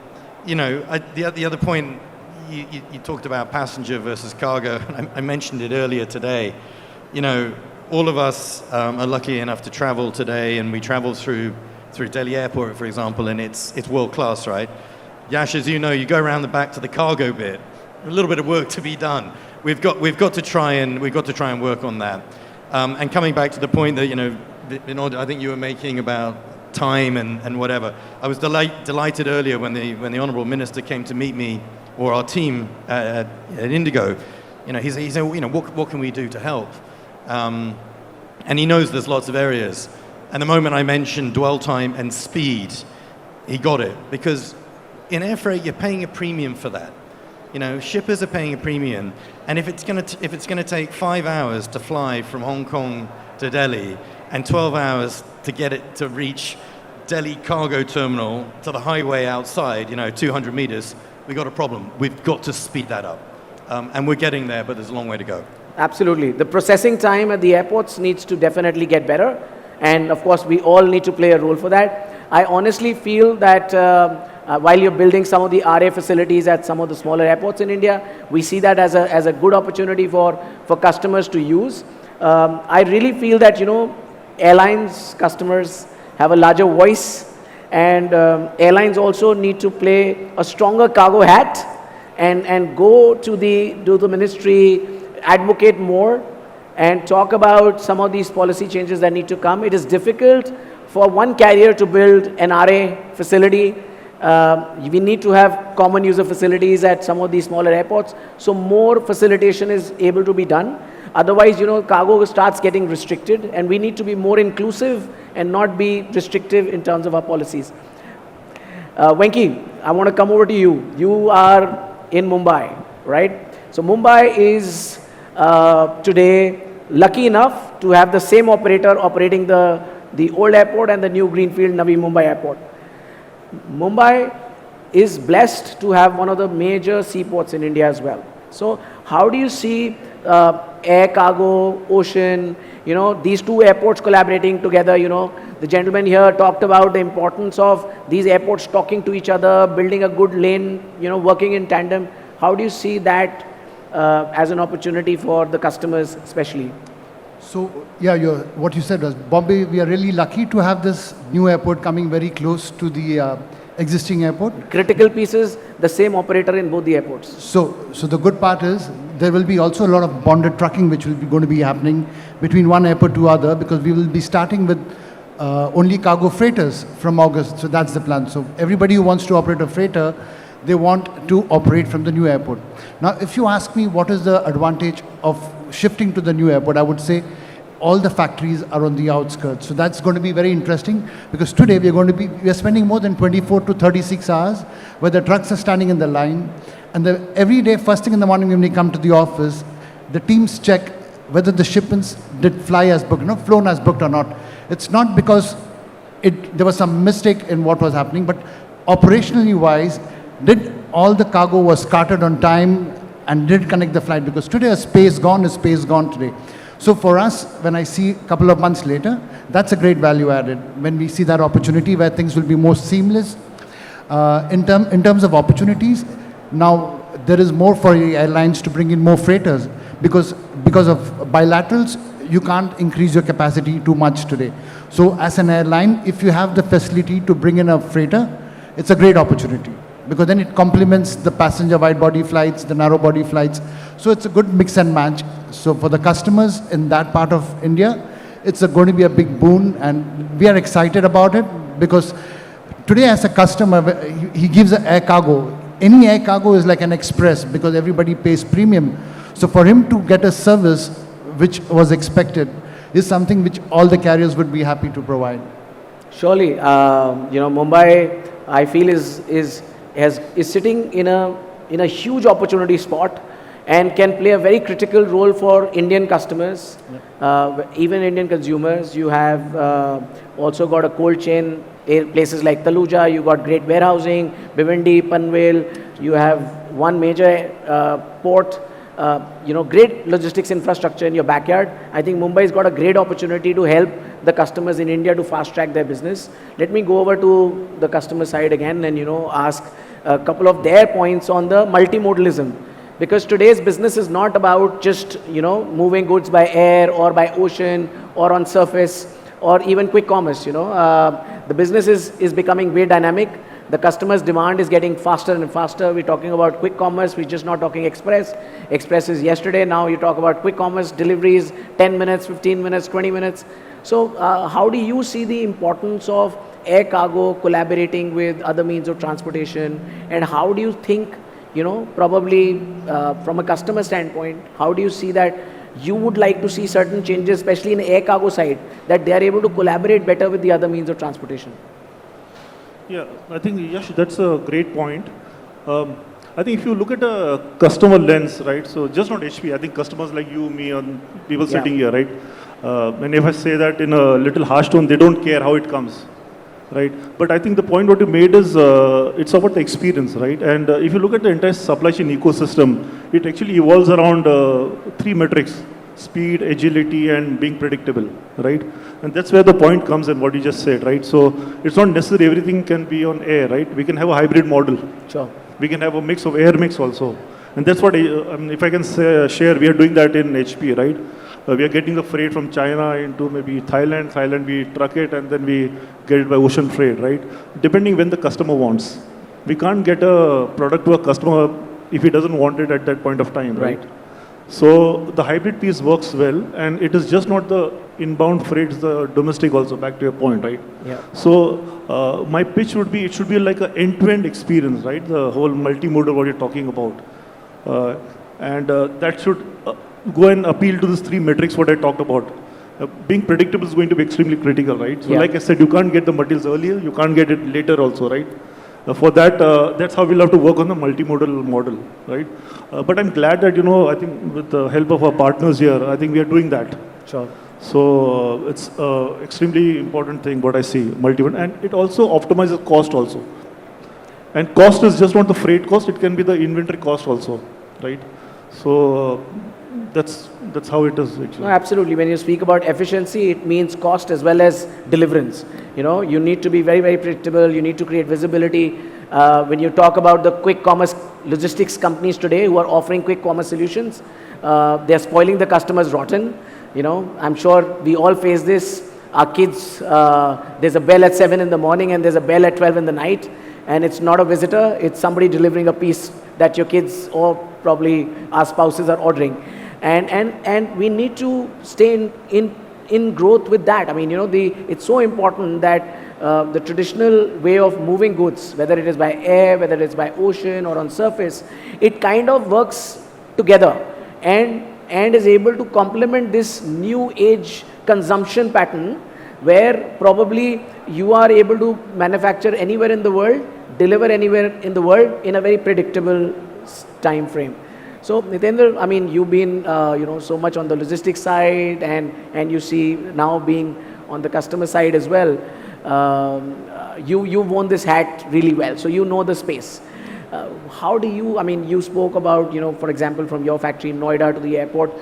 other point, you talked about passenger versus cargo. I mentioned it earlier today. All of us are lucky enough to travel today, and we travel through Delhi Airport, for example, and it's world class, right? Yash, as you know, you go around the back to the cargo bit. A little bit of work to be done. We've got to try and work on that. And coming back to the point that Vinod, I think you were making about time and whatever. I was delighted earlier when the Honourable Minister came to meet me or our team at IndiGo. He said, what can we do to help? And he knows there's lots of areas. And the moment I mentioned dwell time and speed, he got it. Because in air freight, you're paying a premium for that. Shippers are paying a premium. And if it's going to take 5 hours to fly from Hong Kong to Delhi and 12 hours to reach Delhi cargo terminal to the highway outside, 200 meters, we've got a problem. We've got to speed that up. And we're getting there, but there's a long way to go. Absolutely. The processing time at the airports needs to definitely get better. And of course, we all need to play a role for that. I honestly feel that while you're building some of the RA facilities at some of the smaller airports in India, we see that as a good opportunity for customers to use. I really feel that, airlines, customers have a larger voice, and airlines also need to play a stronger cargo hat and go to the ministry, advocate more, and talk about some of these policy changes that need to come. It is difficult for one carrier to build an RA facility. We need to have common user facilities at some of these smaller airports, so more facilitation is able to be done. Otherwise, cargo starts getting restricted, and we need to be more inclusive and not be restrictive in terms of our policies. Venki, I want to come over to you. You are in Mumbai, right? So Mumbai is today lucky enough to have the same operator operating the old airport and the new greenfield Navi Mumbai airport. Mumbai is blessed to have one of the major seaports in India as well. So how do you see air cargo, ocean, these two airports collaborating together? The gentleman here talked about the importance of these airports talking to each other, building a good lane, working in tandem. How do you see that as an opportunity for the customers especially? So, yeah, what you said was, Bombay, we are really lucky to have this new airport coming very close to the existing airport. Critical pieces, the same operator in both the airports. So the good part is, there will be also a lot of bonded trucking which will be going to be happening between one airport to other, because we will be starting with only cargo freighters from August. So that's the plan. So everybody who wants to operate a freighter, they want to operate from the new airport. Now, if you ask me what is the advantage of shifting to the new airport, I would say all the factories are on the outskirts. So that's going to be very interesting, because today we are spending more than 24 to 36 hours where the trucks are standing in the line, and every day, first thing in the morning when we come to the office, the teams check whether the shipments did fly as booked, flown as booked or not. It's not because there was some mistake in what was happening, but operationally wise, did all the cargo was carted on time and did connect the flight? Because today a space gone is space gone today. So for us, when I see a couple of months later, that's a great value added. When we see that opportunity where things will be more seamless. In terms of opportunities, now there is more for the airlines to bring in more freighters, because of bilaterals, you can't increase your capacity too much today. So as an airline, if you have the facility to bring in a freighter, it's a great opportunity, because then it complements the passenger wide-body flights, the narrow-body flights. So it's a good mix and match. So for the customers in that part of India, it's going to be a big boon, and we are excited about it, because today as a customer, he gives an air cargo. Any air cargo is like an express, because everybody pays premium. So for him to get a service which was expected is something which all the carriers would be happy to provide. Surely, Mumbai, I feel is sitting in a huge opportunity spot, and can play a very critical role for Indian customers, even Indian consumers. You have also got a cold chain, places like Taluja, you got great warehousing, Bhiwandi, Panvel, you have one major port great logistics infrastructure in your backyard. I think Mumbai's got a great opportunity to help the customers in India to fast track their business. Let me go over to the customer side again and, ask a couple of their points on the multimodalism. Because today's business is not about just, moving goods by air or by ocean or on surface or even quick commerce, The business is becoming very dynamic. The customer's demand is getting faster and faster. We're talking about quick commerce. We're just not talking express. Express is yesterday. Now you talk about quick commerce, deliveries, 10 minutes, 15 minutes, 20 minutes. So how do you see the importance of air cargo collaborating with other means of transportation? And how do you think, probably from a customer standpoint, how do you see that you would like to see certain changes, especially in the air cargo side, that they are able to collaborate better with the other means of transportation? Yeah, I think, Yash, that's a great point. I think if you look at a customer lens, right, so just not HP, I think customers like you, me, and people sitting here, right, and if I say that in a little harsh tone, they don't care how it comes, right? But I think the point what you made is, it's about the experience, right? And if you look at the entire supply chain ecosystem, it actually evolves around 3 metrics: speed, agility, and being predictable, right? And that's where the point comes in what you just said, right? So it's not necessary everything can be on air, right? We can have a hybrid model. Sure. We can have a mix of air mix also. And that's what, if I can share, we are doing that in HP, right? We are getting the freight from China into maybe Thailand. Thailand, we truck it and then we get it by ocean freight, right? Depending when the customer wants. We can't get a product to a customer if he doesn't want it at that point of time, right? So the hybrid piece works well, and it is just not the inbound freight, it's the domestic also, back to your point, right? Yeah. So my pitch would be, it should be like an end-to-end experience, right? The whole multimodal what you're talking about. And that should go and appeal to these 3 metrics what I talked about. Being predictable is going to be extremely critical, right? So like I said, you can't get the materials earlier, you can't get it later also, right? For that, that's how we'll have to work on the multimodal model, right? But I'm glad that, I think with the help of our partners here, I think we are doing that. Sure. So it's extremely important thing what I see, multimodal. And it also optimizes cost also. And cost is just not the freight cost, it can be the inventory cost also, right? So that's how it is actually. No, absolutely. When you speak about efficiency, it means cost as well as deliverance. You need to be very, very predictable. You need to create visibility. When you talk about the quick commerce logistics companies today who are offering quick commerce solutions, they're spoiling the customers rotten. I'm sure we all face this. Our kids, there's a bell at 7 in the morning and there's a bell at 12 in the night. And it's not a visitor, it's somebody delivering a piece that your kids or probably our spouses are ordering. And we need to stay in growth with that. I mean, it's so important that the traditional way of moving goods, whether it is by air, whether it's by ocean or on surface, it kind of works together and is able to complement this new age consumption pattern where probably you are able to manufacture anywhere in the world, deliver anywhere in the world in a very predictable time frame. So Hitendra, I mean, you've been so much on the logistics side and you see now being on the customer side as well. You've worn this hat really well, so you know the space. How do you, I mean, you spoke about, for example, from your factory in Noida to the airport.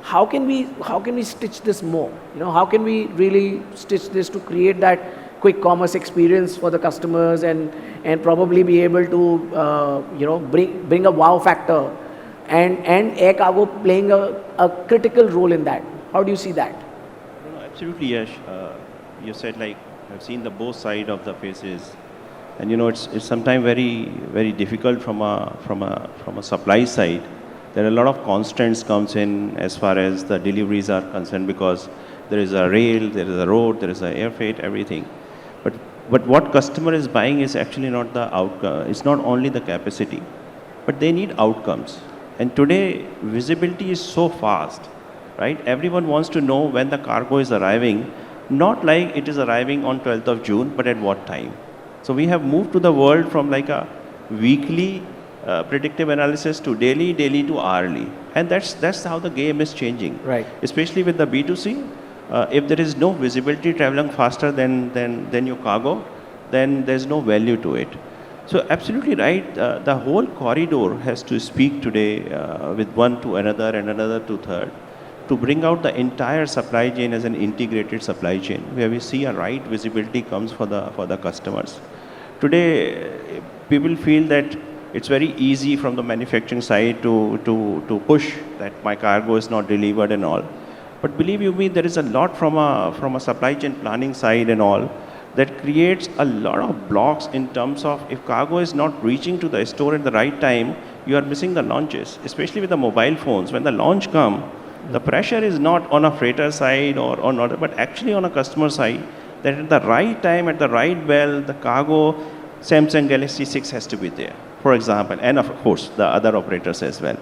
How can we stitch this more? How can we really stitch this to create that quick commerce experience for the customers and probably be able to bring a wow factor and air cargo playing a critical role in that? How do you see that? No, absolutely, Yash. You said like I've seen the both side of the faces, and it's sometimes very very difficult from a supply side. There are a lot of constraints comes in as far as the deliveries are concerned because there is a rail, there is a road, there is a air freight, everything. But what customer is buying is actually not the outcome. It's not only the capacity, but they need outcomes. And today visibility is so fast, right? Everyone wants to know when the cargo is arriving, not like it is arriving on 12th of June, but at what time. So we have moved to the world from like a weekly predictive analysis to daily to hourly, and that's how the game is changing. Right. Especially with the B2C, if there is no visibility traveling faster than your cargo, then there's no value to it. So absolutely right. The whole corridor has to speak today with one to another and another to third to bring out the entire supply chain as an integrated supply chain where we see a right visibility comes for the customers. Today, people feel that it's very easy from the manufacturing side to push that my cargo is not delivered and all. But believe you me, there is a lot from a supply chain planning side and all that creates a lot of blocks in terms of if cargo is not reaching to the store at the right time, you are missing the launches, especially with the mobile phones. When the launch come, the pressure is not on a freighter side or not, but actually on a customer side, that at the right time, at the right bell, the cargo, Samsung Galaxy 6 has to be there, for example, and of course, the other operators as well.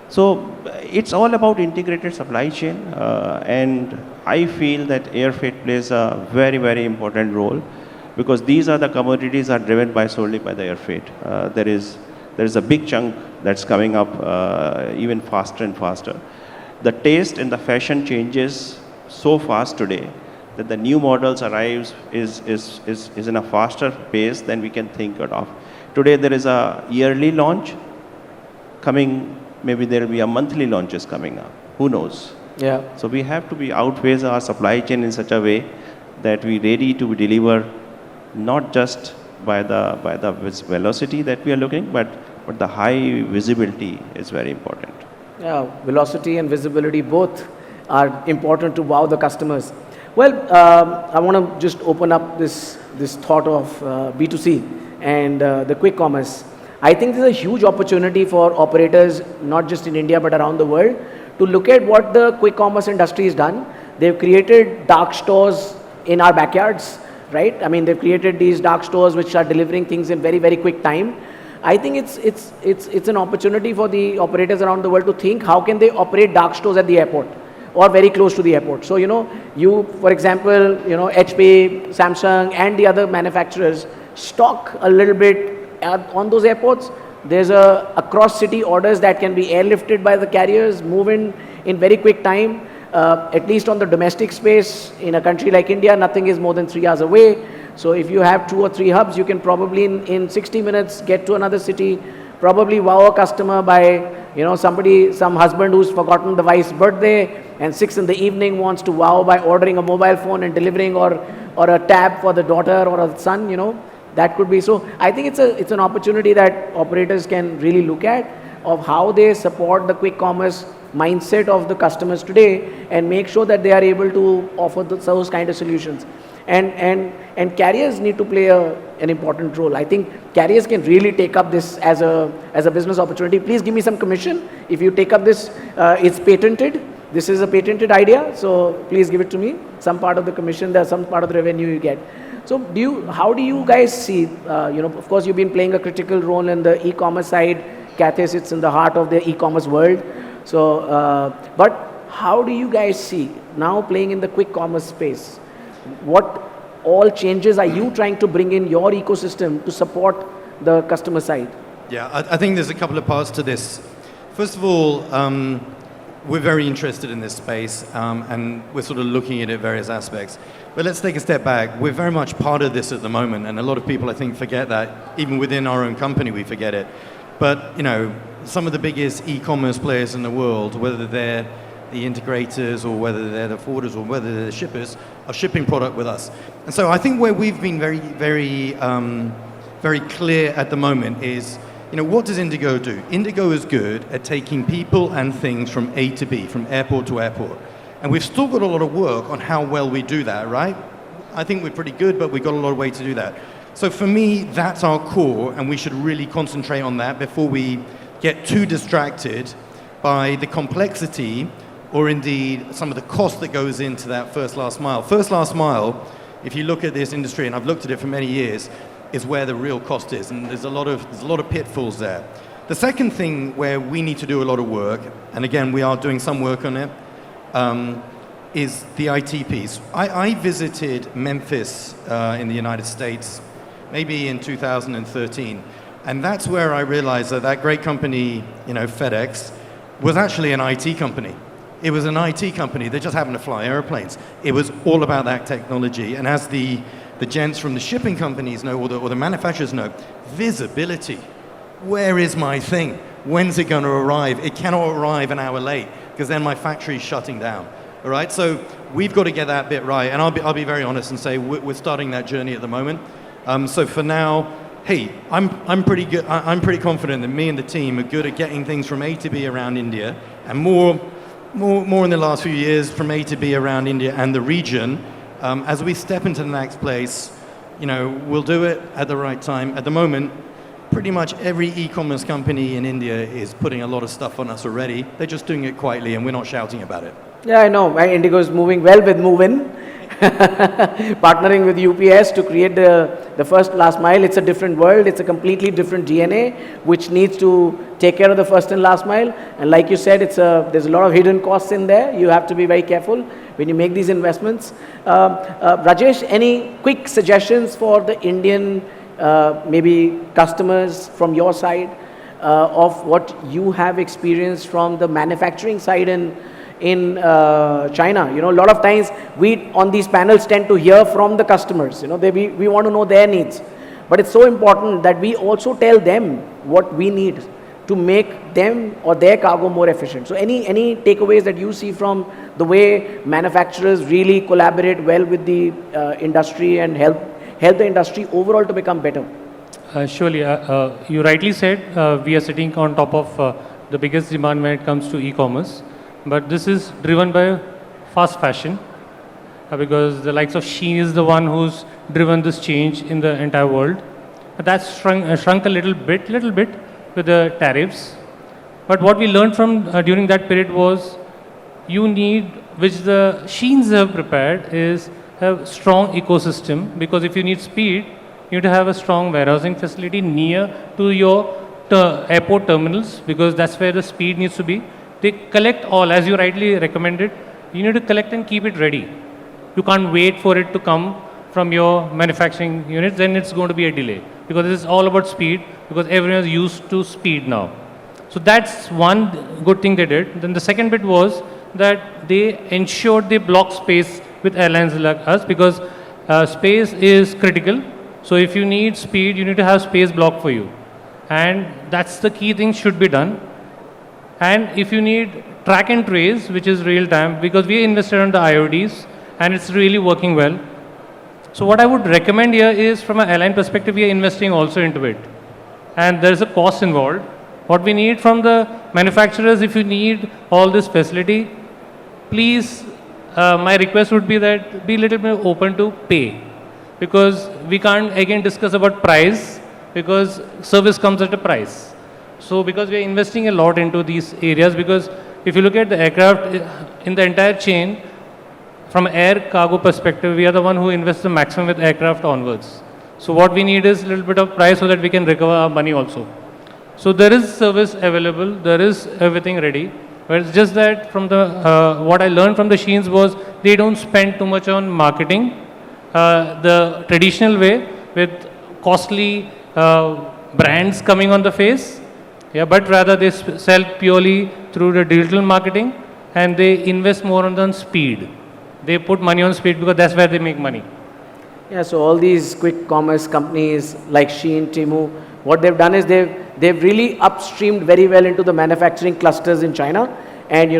So it's all about integrated supply chain, and I feel that air freight plays a very, very important role because these are the commodities are driven by solely by the air freight. There is a big chunk that's coming up even faster and faster. The taste and the fashion changes so fast today that the new models arrives is in a faster pace than we can think of. Today there is a yearly launch coming. Maybe there will be a monthly launches coming up. Who knows? Yeah. So we have to be outpace our supply chain in such a way that we ready to deliver not just by the velocity that we are looking, but the high visibility is very important. Yeah, velocity and visibility both are important to wow the customers. Well, I want to just open up this thought of B2C and the quick commerce. I think there's a huge opportunity for operators, not just in India but around the world, to look at what the quick commerce industry has done. They've created dark stores in our backyards, right? I mean, they've created these dark stores which are delivering things in very, very quick time. I think it's an opportunity for the operators around the world to think how can they operate dark stores at the airport or very close to the airport. So, you, for example, HP, Samsung and the other manufacturers stock a little bit on those airports. There's a cross-city orders that can be airlifted by the carriers, move in very quick time. At least on the domestic space, in a country like India, nothing is more than 3 hours away. So if you have 2 or 3 hubs, you can probably in 60 minutes get to another city, probably wow a customer by, some husband who's forgotten the wife's birthday and 6 in the evening wants to wow by ordering a mobile phone and delivering or a tab for the daughter or a son, that could be. So I think it's an opportunity that operators can really look at of how they support the quick commerce mindset of the customers today and make sure that they are able to offer those kind of solutions. And carriers need to play an important role. I think carriers can really take up this as a business opportunity. Please give me some commission. If you take up this, it's patented. This is a patented idea, so please give it to me. Some part of the commission, there's some part of the revenue you get. So how do you guys see, of course you've been playing a critical role in the e-commerce side. Cathay sits in the heart of the e-commerce world. So, but how do you guys see now playing in the quick commerce space? What all changes are you trying to bring in your ecosystem to support the customer side? Yeah, I think there's a couple of parts to this. First of all, we're very interested in this space and we're sort of looking at it various aspects. But let's take a step back. We're very much part of this at the moment, and a lot of people I think forget that. Even within our own company we forget it. But some of the biggest e-commerce players in the world, whether they're the integrators or whether they're the forwarders or whether they're the shippers, are shipping product with us. And so I think where we've been very, very, very clear at the moment is, what does IndiGo do? IndiGo is good at taking people and things from A to B, from airport to airport. And we've still got a lot of work on how well we do that, right? I think we're pretty good, but we've got a lot of way to do that. So for me, that's our core, and we should really concentrate on that before we get too distracted by the complexity or indeed some of the cost that goes into that first last mile. First last mile, if you look at this industry, and I've looked at it for many years, is where the real cost is, and there's a lot of pitfalls there. The second thing where we need to do a lot of work, and again we are doing some work on it, is the IT piece. I visited Memphis in the United States maybe in 2013, and that's where I realized that great company, FedEx, was actually an IT company. It was an IT company that just happened to fly airplanes. It was all about that technology, and as the the gents from the shipping companies know, or the manufacturers know, visibility. Where is my thing? When's it going to arrive? It cannot arrive an hour late because then my factory's shutting down. All right, so we've got to get that bit right, and I'll be very honest and say we're starting that journey at the moment. So for now, hey, I'm pretty good. I'm pretty confident that me and the team are good at getting things from A to B around India, and more in the last few years from A to B around India and the region. As we step into the next place, we'll do it at the right time. At the moment, pretty much every e-commerce company in India is putting a lot of stuff on us already. They're just doing it quietly, and we're not shouting about it. Yeah, I know. IndiGo is moving well with Move-In, partnering with UPS to create the first last mile. It's a different world. It's a completely different DNA, which needs to take care of the first and last mile. And like you said, there's a lot of hidden costs in there. You have to be very careful when you make these investments. Rajesh, any quick suggestions for the Indian maybe customers from your side of what you have experienced from the manufacturing side in China? A lot of times we on these panels tend to hear from the customers. We want to know their needs, but it's so important that we also tell them what we need to make them or their cargo more efficient. So any takeaways that you see from the way manufacturers really collaborate well with the industry and help the industry overall to become better? Surely, you rightly said we are sitting on top of the biggest demand when it comes to e-commerce. But this is driven by fast fashion because the likes of Shein is the one who's driven this change in the entire world. That's shrunk a little bit with the tariffs. But what we learned from during that period was you need, which the Sheins have prepared, is a strong ecosystem, because if you need speed, you need to have a strong warehousing facility near to your airport terminals, because that's where the speed needs to be. They collect all, as you rightly recommended, you need to collect and keep it ready. You can't wait for it to come from your manufacturing units, then it's going to be a delay, because this is all about speed, because everyone is used to speed now. So that's one good thing they did. Then the second bit was that they ensured they block space with airlines like us, because space is critical. So if you need speed, you need to have space blocked for you. And that's the key thing should be done. And if you need track and trace, which is real time, because we invested on the IODs and it's really working well. So what I would recommend here is, from an airline perspective, we are investing also into it. And there's a cost involved. What we need from the manufacturers, if you need all this facility, please, my request would be that be a little bit open to pay. Because we can't again discuss about price, because service comes at a price. So because we are investing a lot into these areas, because if you look at the aircraft in the entire chain, from air cargo perspective, we are the one who invests the maximum with aircraft onwards. So what we need is a little bit of price so that we can recover our money also. So there is service available, there is everything ready. But it's just that from the what I learned from the Sheins was they don't spend too much on marketing the traditional way with costly brands coming on the face. Yeah, but rather they sell purely through the digital marketing, and they invest more on the speed. They put money on speed because that's where they make money. Yeah, so all these quick commerce companies like Shein, Temu, what they've done is they've really upstreamed very well into the manufacturing clusters in China, and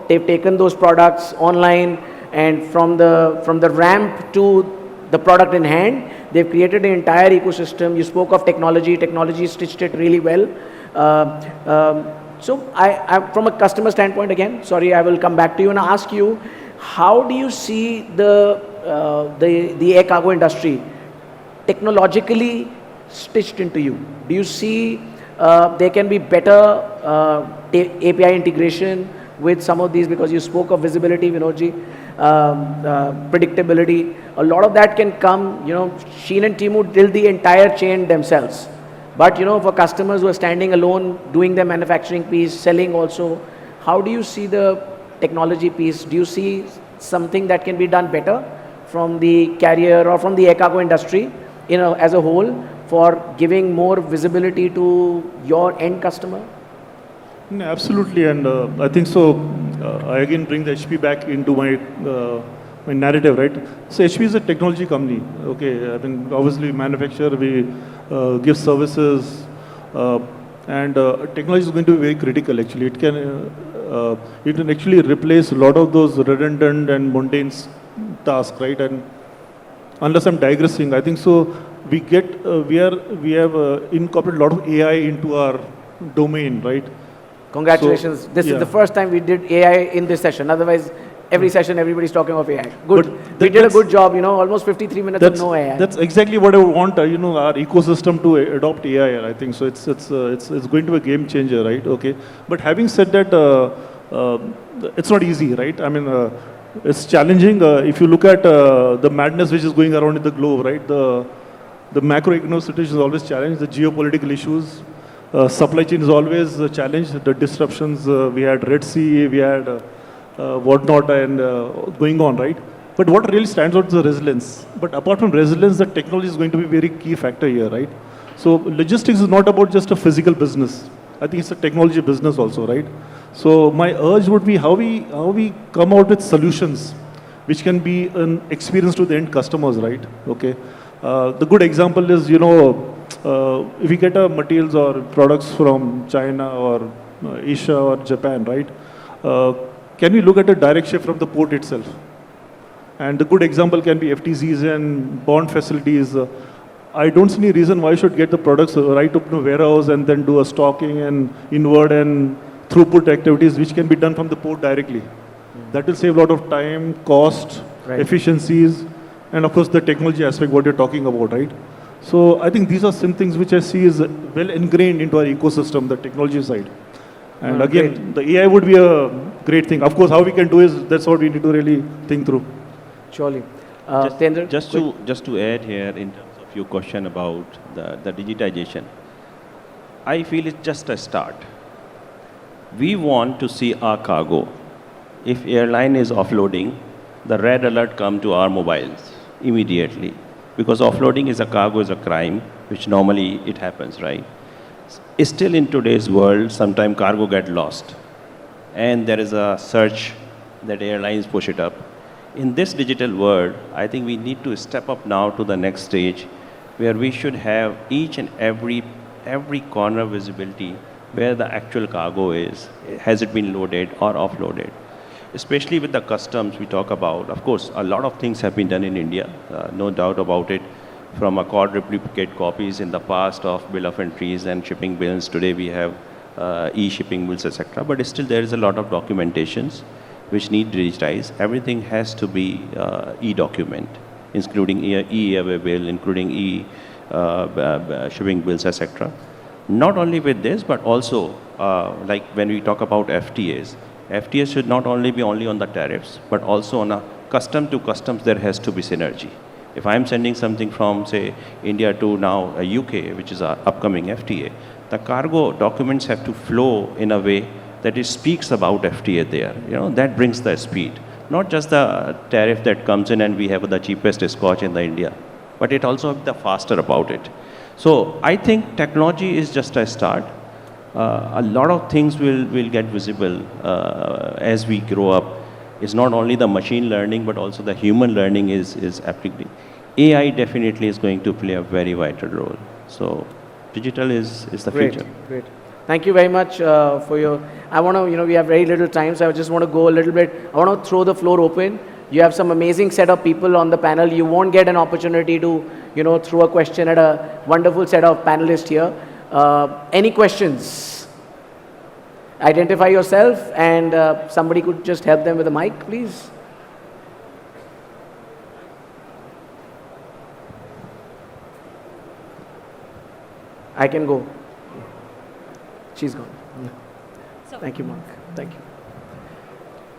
they've taken those products online, and from the ramp to the product in hand, they've created an entire ecosystem. You spoke of technology stitched it really well. So I from a customer standpoint, again, sorry, I will come back to you and ask you, how do you see the air cargo industry technologically stitched into you? Do you see there can be better API integration with some of these, because you spoke of visibility, Vinodji, predictability, a lot of that can come, Shein and Temu build the entire chain themselves. But, for customers who are standing alone, doing their manufacturing piece, selling also, how do you see the technology piece? Do you see something that can be done better from the carrier or from the air cargo industry, as a whole, for giving more visibility to your end customer? Absolutely, and I think so. I again bring the HP back into my my narrative, right? So HP is a technology company. Okay, I mean, obviously we manufacture, we give services, and technology is going to be very critical. Actually, it can actually replace a lot of those redundant and mundane tasks, right? And unless I'm digressing, I think so. We have incorporated a lot of AI into our domain, right? Congratulations. So, This yeah. is the first time we did AI in this session. Otherwise, every session everybody's talking of AI. Good. We did a good job, almost 53 minutes of no AI. That's exactly what I want, our ecosystem to adopt AI. I think so. It's going to be a game changer, right? Okay. But having said that, it's not easy, right? I mean, it's challenging. If you look at the madness which is going around in the globe, right? The macroeconomic situation is always challenged. The geopolitical issues, supply chain is always a challenge. The disruptions, we had Red Sea, we had whatnot, and going on, right? But what really stands out is the resilience. But apart from resilience, the technology is going to be a very key factor here, right? So logistics is not about just a physical business. I think it's a technology business also, right? So my urge would be how we come out with solutions which can be an experience to the end customers, right? Okay. The good example is, if we get materials or products from China or Asia or Japan, right? Can we look at a direct ship from the port itself? And the good example can be FTZs and bond facilities. I don't see any reason why I should get the products right up to the warehouse and then do a stocking and inward and throughput activities which can be done from the port directly. That will save a lot of time, cost, efficiencies, and of course the technology aspect, what you're talking about, right? So I think these are some things which I see is well ingrained into our ecosystem, the technology side. And again, the AI would be a great thing. Of course, how we can do is, that's what we need to really think through. Surely. Hitendra, Just to add here in terms of your question about the digitization, I feel it's just a start. We want to see our cargo. If airline is offloading, the red alert come to our mobiles immediately, because offloading is a cargo is a crime, which normally it happens, right? Still in today's world, sometimes cargo get lost, and there is a search that airlines push it up. In this digital world, I think we need to step up now to the next stage, where we should have each and every corner visibility where the actual cargo is. Has it been loaded or offloaded? Especially with the customs we talk about. Of course, a lot of things have been done in India, no doubt about it. From replicate copies in the past of bill of entries and shipping bills. Today we have e-shipping bills, etc. But still there is a lot of documentations which need digitized. Everything has to be e-document, including e-away bill, including shipping bills, etc. Not only with this, but also like when we talk about FTAs, FTAs should not only be on the tariffs, but also on a custom to customs, there has to be synergy. If I'm sending something from, say, India to now UK, which is our upcoming FTA, the cargo documents have to flow in a way that it speaks about FTA there. That brings the speed. Not just the tariff that comes in and we have the cheapest scotch in the India, but it also the faster about it. So I think technology is just a start. A lot of things will get visible as we grow up. It's not only the machine learning, but also the human learning is applicable. AI definitely is going to play a very vital role. So digital is the future. Great. Thank you very much for your, I want to, we have very little time, so I just want to go a little bit, I want to throw the floor open. You have some amazing set of people on the panel. You won't get an opportunity to, throw a question at a wonderful set of panelists here. Any questions? Identify yourself, and somebody could just help them with a mic, please. I can go. She's gone. Thank you, Mark. Thank you.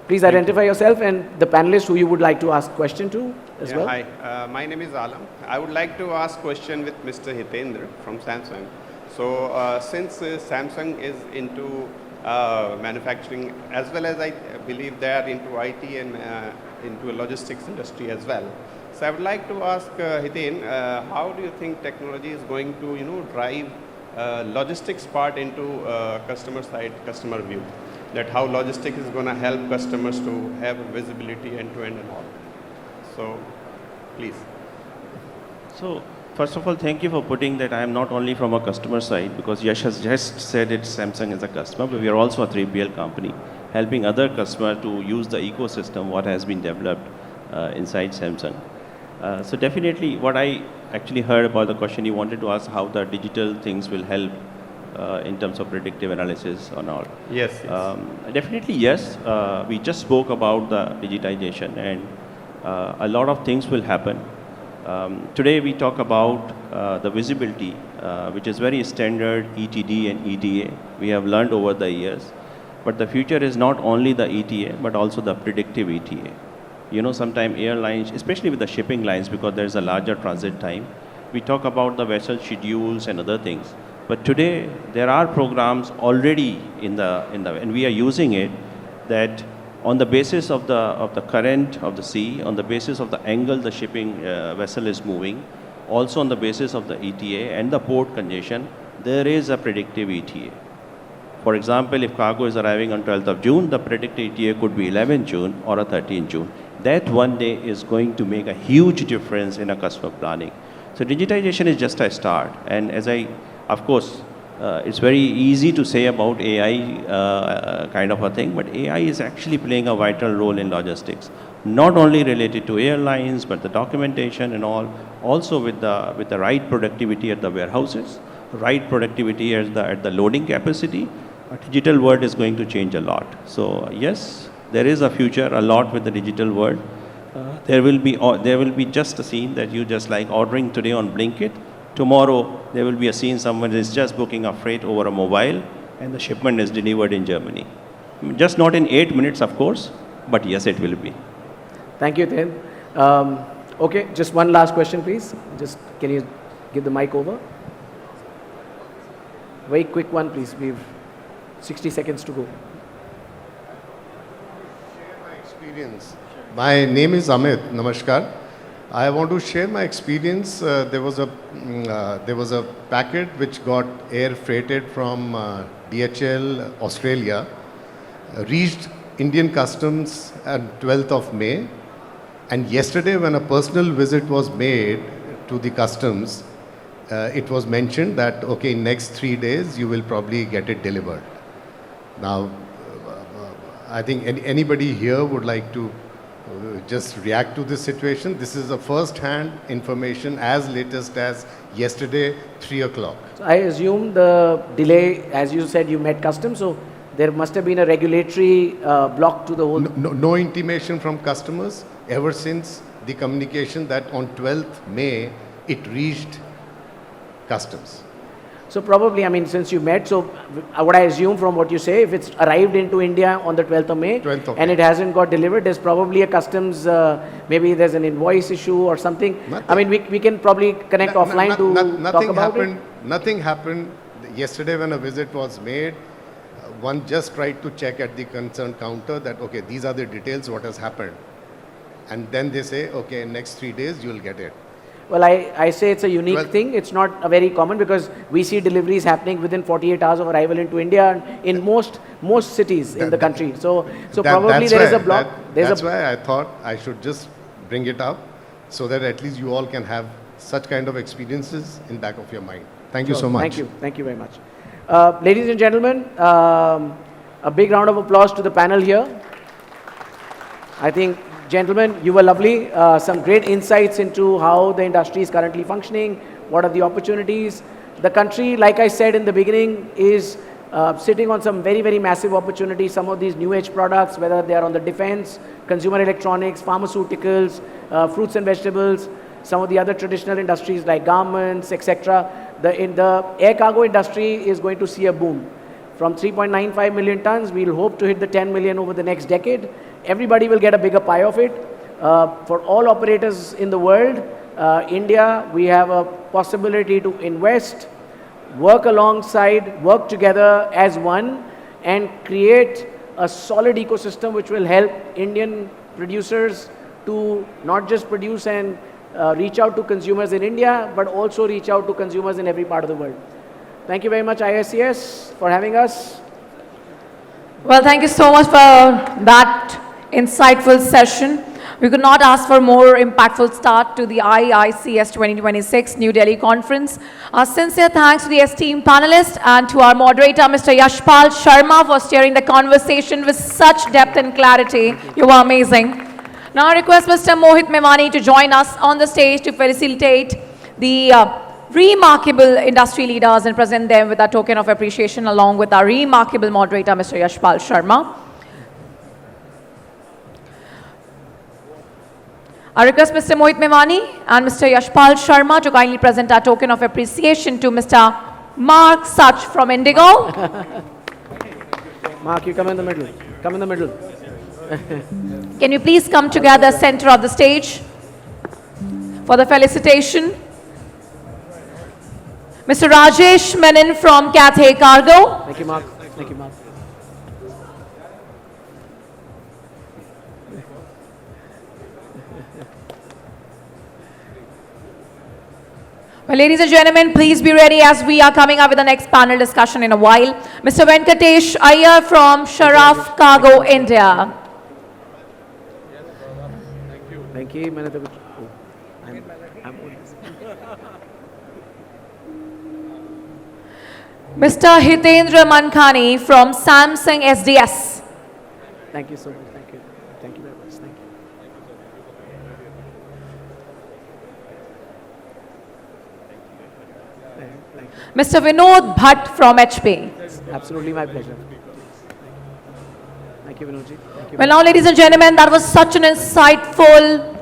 Please identify yourself and the panelists who you would like to ask question to as well. Hi, my name is Alam. I would like to ask question with Mr. Hitendra from Samsung. So since Samsung is into manufacturing, as well as I believe they are into IT and into a logistics industry as well. So I would like to ask Hiten, how do you think technology is going to drive logistics part into customer side, customer view? That how logistics is going to help customers to have visibility end to end and all. So, please. So, first of all, thank you for putting that I am not only from a customer side, because Yash has just said it Samsung is a customer, but we are also a 3PL company, helping other customers to use the ecosystem, what has been developed inside Samsung. So definitely, what I actually heard about the question you wanted to ask, how the digital things will help in terms of predictive analysis and all. Yes. Definitely, yes. We just spoke about the digitization, and a lot of things will happen. Today we talk about the visibility, which is very standard ETD and ETA. We have learned over the years. But the future is not only the ETA, but also the predictive ETA. You know, sometimes airlines, especially with the shipping lines, because there's a larger transit time, we talk about the vessel schedules and other things. But today, there are programs already and we are using it, that on the basis of the current of the sea, on the basis of the angle the shipping vessel is moving, also on the basis of the ETA and the port congestion, there is a predictive ETA. For example, if cargo is arriving on 12th of June, the predicted ETA could be 11th June or a 13th June. That one day is going to make a huge difference in a customer planning. So digitization is just a start. And of course, it's very easy to say about AI kind of a thing, but AI is actually playing a vital role in logistics. Not only related to airlines, but the documentation and all, also with the right productivity at the warehouses, right productivity at the loading capacity. A digital world is going to change a lot. So yes, there is a future a lot with the digital world. There will be just a scene that you just like ordering today on Blinkit. Tomorrow there will be a scene someone is just booking a freight over a mobile and the shipment is delivered in Germany. Just not in 8 minutes, of course, but yes, it will be. Thank you, Hitendra. Okay, just one last question, please. Just can you give the mic over? Very quick one, please. We've 60 seconds to go. Share my experience. My name is Amit. Namaskar. I want to share my experience. There was a packet which got air freighted from DHL Australia, reached Indian Customs on 12th of May, and yesterday when a personal visit was made to the customs, it was mentioned that, okay, next 3 days you will probably get it delivered. Now, I think anybody here would like to just react to this situation. This is a first-hand information as latest as yesterday, 3 o'clock. So I assume the delay, as you said, you met customs, so there must have been a regulatory block to the whole... No intimation from customers ever since the communication that on 12th May, it reached customs. So probably, I mean, since you met, so what I assume from what you say, if it's arrived into India on the 12th of May, it hasn't got delivered, there's probably a customs, maybe there's an invoice issue or something. Nothing. I mean, we can probably connect offline to talk about it. Nothing happened. Yesterday when a visit was made, one just tried to check at the concerned counter that, okay, these are the details, what has happened. And then they say, okay, next 3 days you will get it. Well, I say it's a unique thing. It's not a very common, because we see deliveries happening within 48 hours of arrival into India in most cities in the country. So probably there is a block. That's why I thought I should just bring it up so that at least you all can have such kind of experiences in back of your mind. Thank you so much. Thank you. Thank you very much. Ladies and gentlemen, a big round of applause to the panel here. I think, gentlemen, you were lovely. Some great insights into how the industry is currently functioning, what are the opportunities. The country, like I said in the beginning, is sitting on some very, very massive opportunities. Some of these new age products, whether they are on the defense, consumer electronics, pharmaceuticals, fruits and vegetables, some of the other traditional industries like garments, etc. The air cargo industry is going to see a boom. From 3.95 million tons, we'll hope to hit the 10 million over the next decade. Everybody will get a bigger pie of it. For all operators in the world, India, we have a possibility to invest, work alongside, work together as one, and create a solid ecosystem which will help Indian producers to not just produce and reach out to consumers in India, but also reach out to consumers in every part of the world. Thank you very much, ISCS, for having us. Well, thank you so much for that insightful session. We could not ask for more impactful start to the IICS 2026 New Delhi conference. Our sincere thanks to the esteemed panelists and to our moderator, Mr. Yashpal Sharma, for steering the conversation with such depth and clarity. You were amazing. Now I request Mr. Mohit Memani to join us on the stage to facilitate the remarkable industry leaders and present them with a token of appreciation along with our remarkable moderator, Mr. Yashpal Sharma. I request Mr. Mohit Memani and Mr. Yashpal Sharma to kindly present our token of appreciation to Mr. Mark Sutch from IndiGo. Mark, you come in the middle. Come in the middle. Can you please come together center of the stage for the felicitation? Mr. Rajesh Menon from Cathay Cargo. Thank you, Mark. Thank you, Mark. Well, ladies and gentlemen, please be ready as we are coming up with the next panel discussion in a while. Mr. Venkatesh Iyer from Sharaf Cargo, India. Thank you. Mr. Hitendra Mankani from Samsung SDS. Thank you so much. Thank you. Thank you very much. Thank you. Mr. Vinod Bhatt from HP. Absolutely my pleasure. Thank you, Vinodji. Thank you. Well, now, ladies and gentlemen, that was such an insightful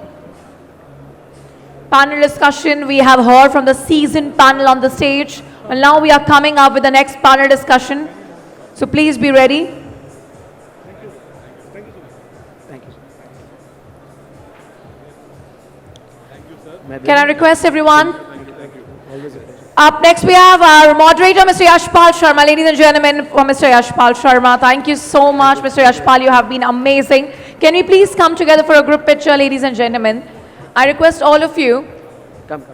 panel discussion. We have heard from the seasoned panel on the stage. Well, now we are coming up with the next panel discussion. So please be ready. Thank you. Can I request everyone? Always a pleasure. Up next, we have our moderator, Mr. Yashpal Sharma. Ladies and gentlemen, for Mr. Yashpal Sharma, thank you so much, Mr. Yashpal. You have been amazing. Can we please come together for a group picture, ladies and gentlemen? I request all of you. Come.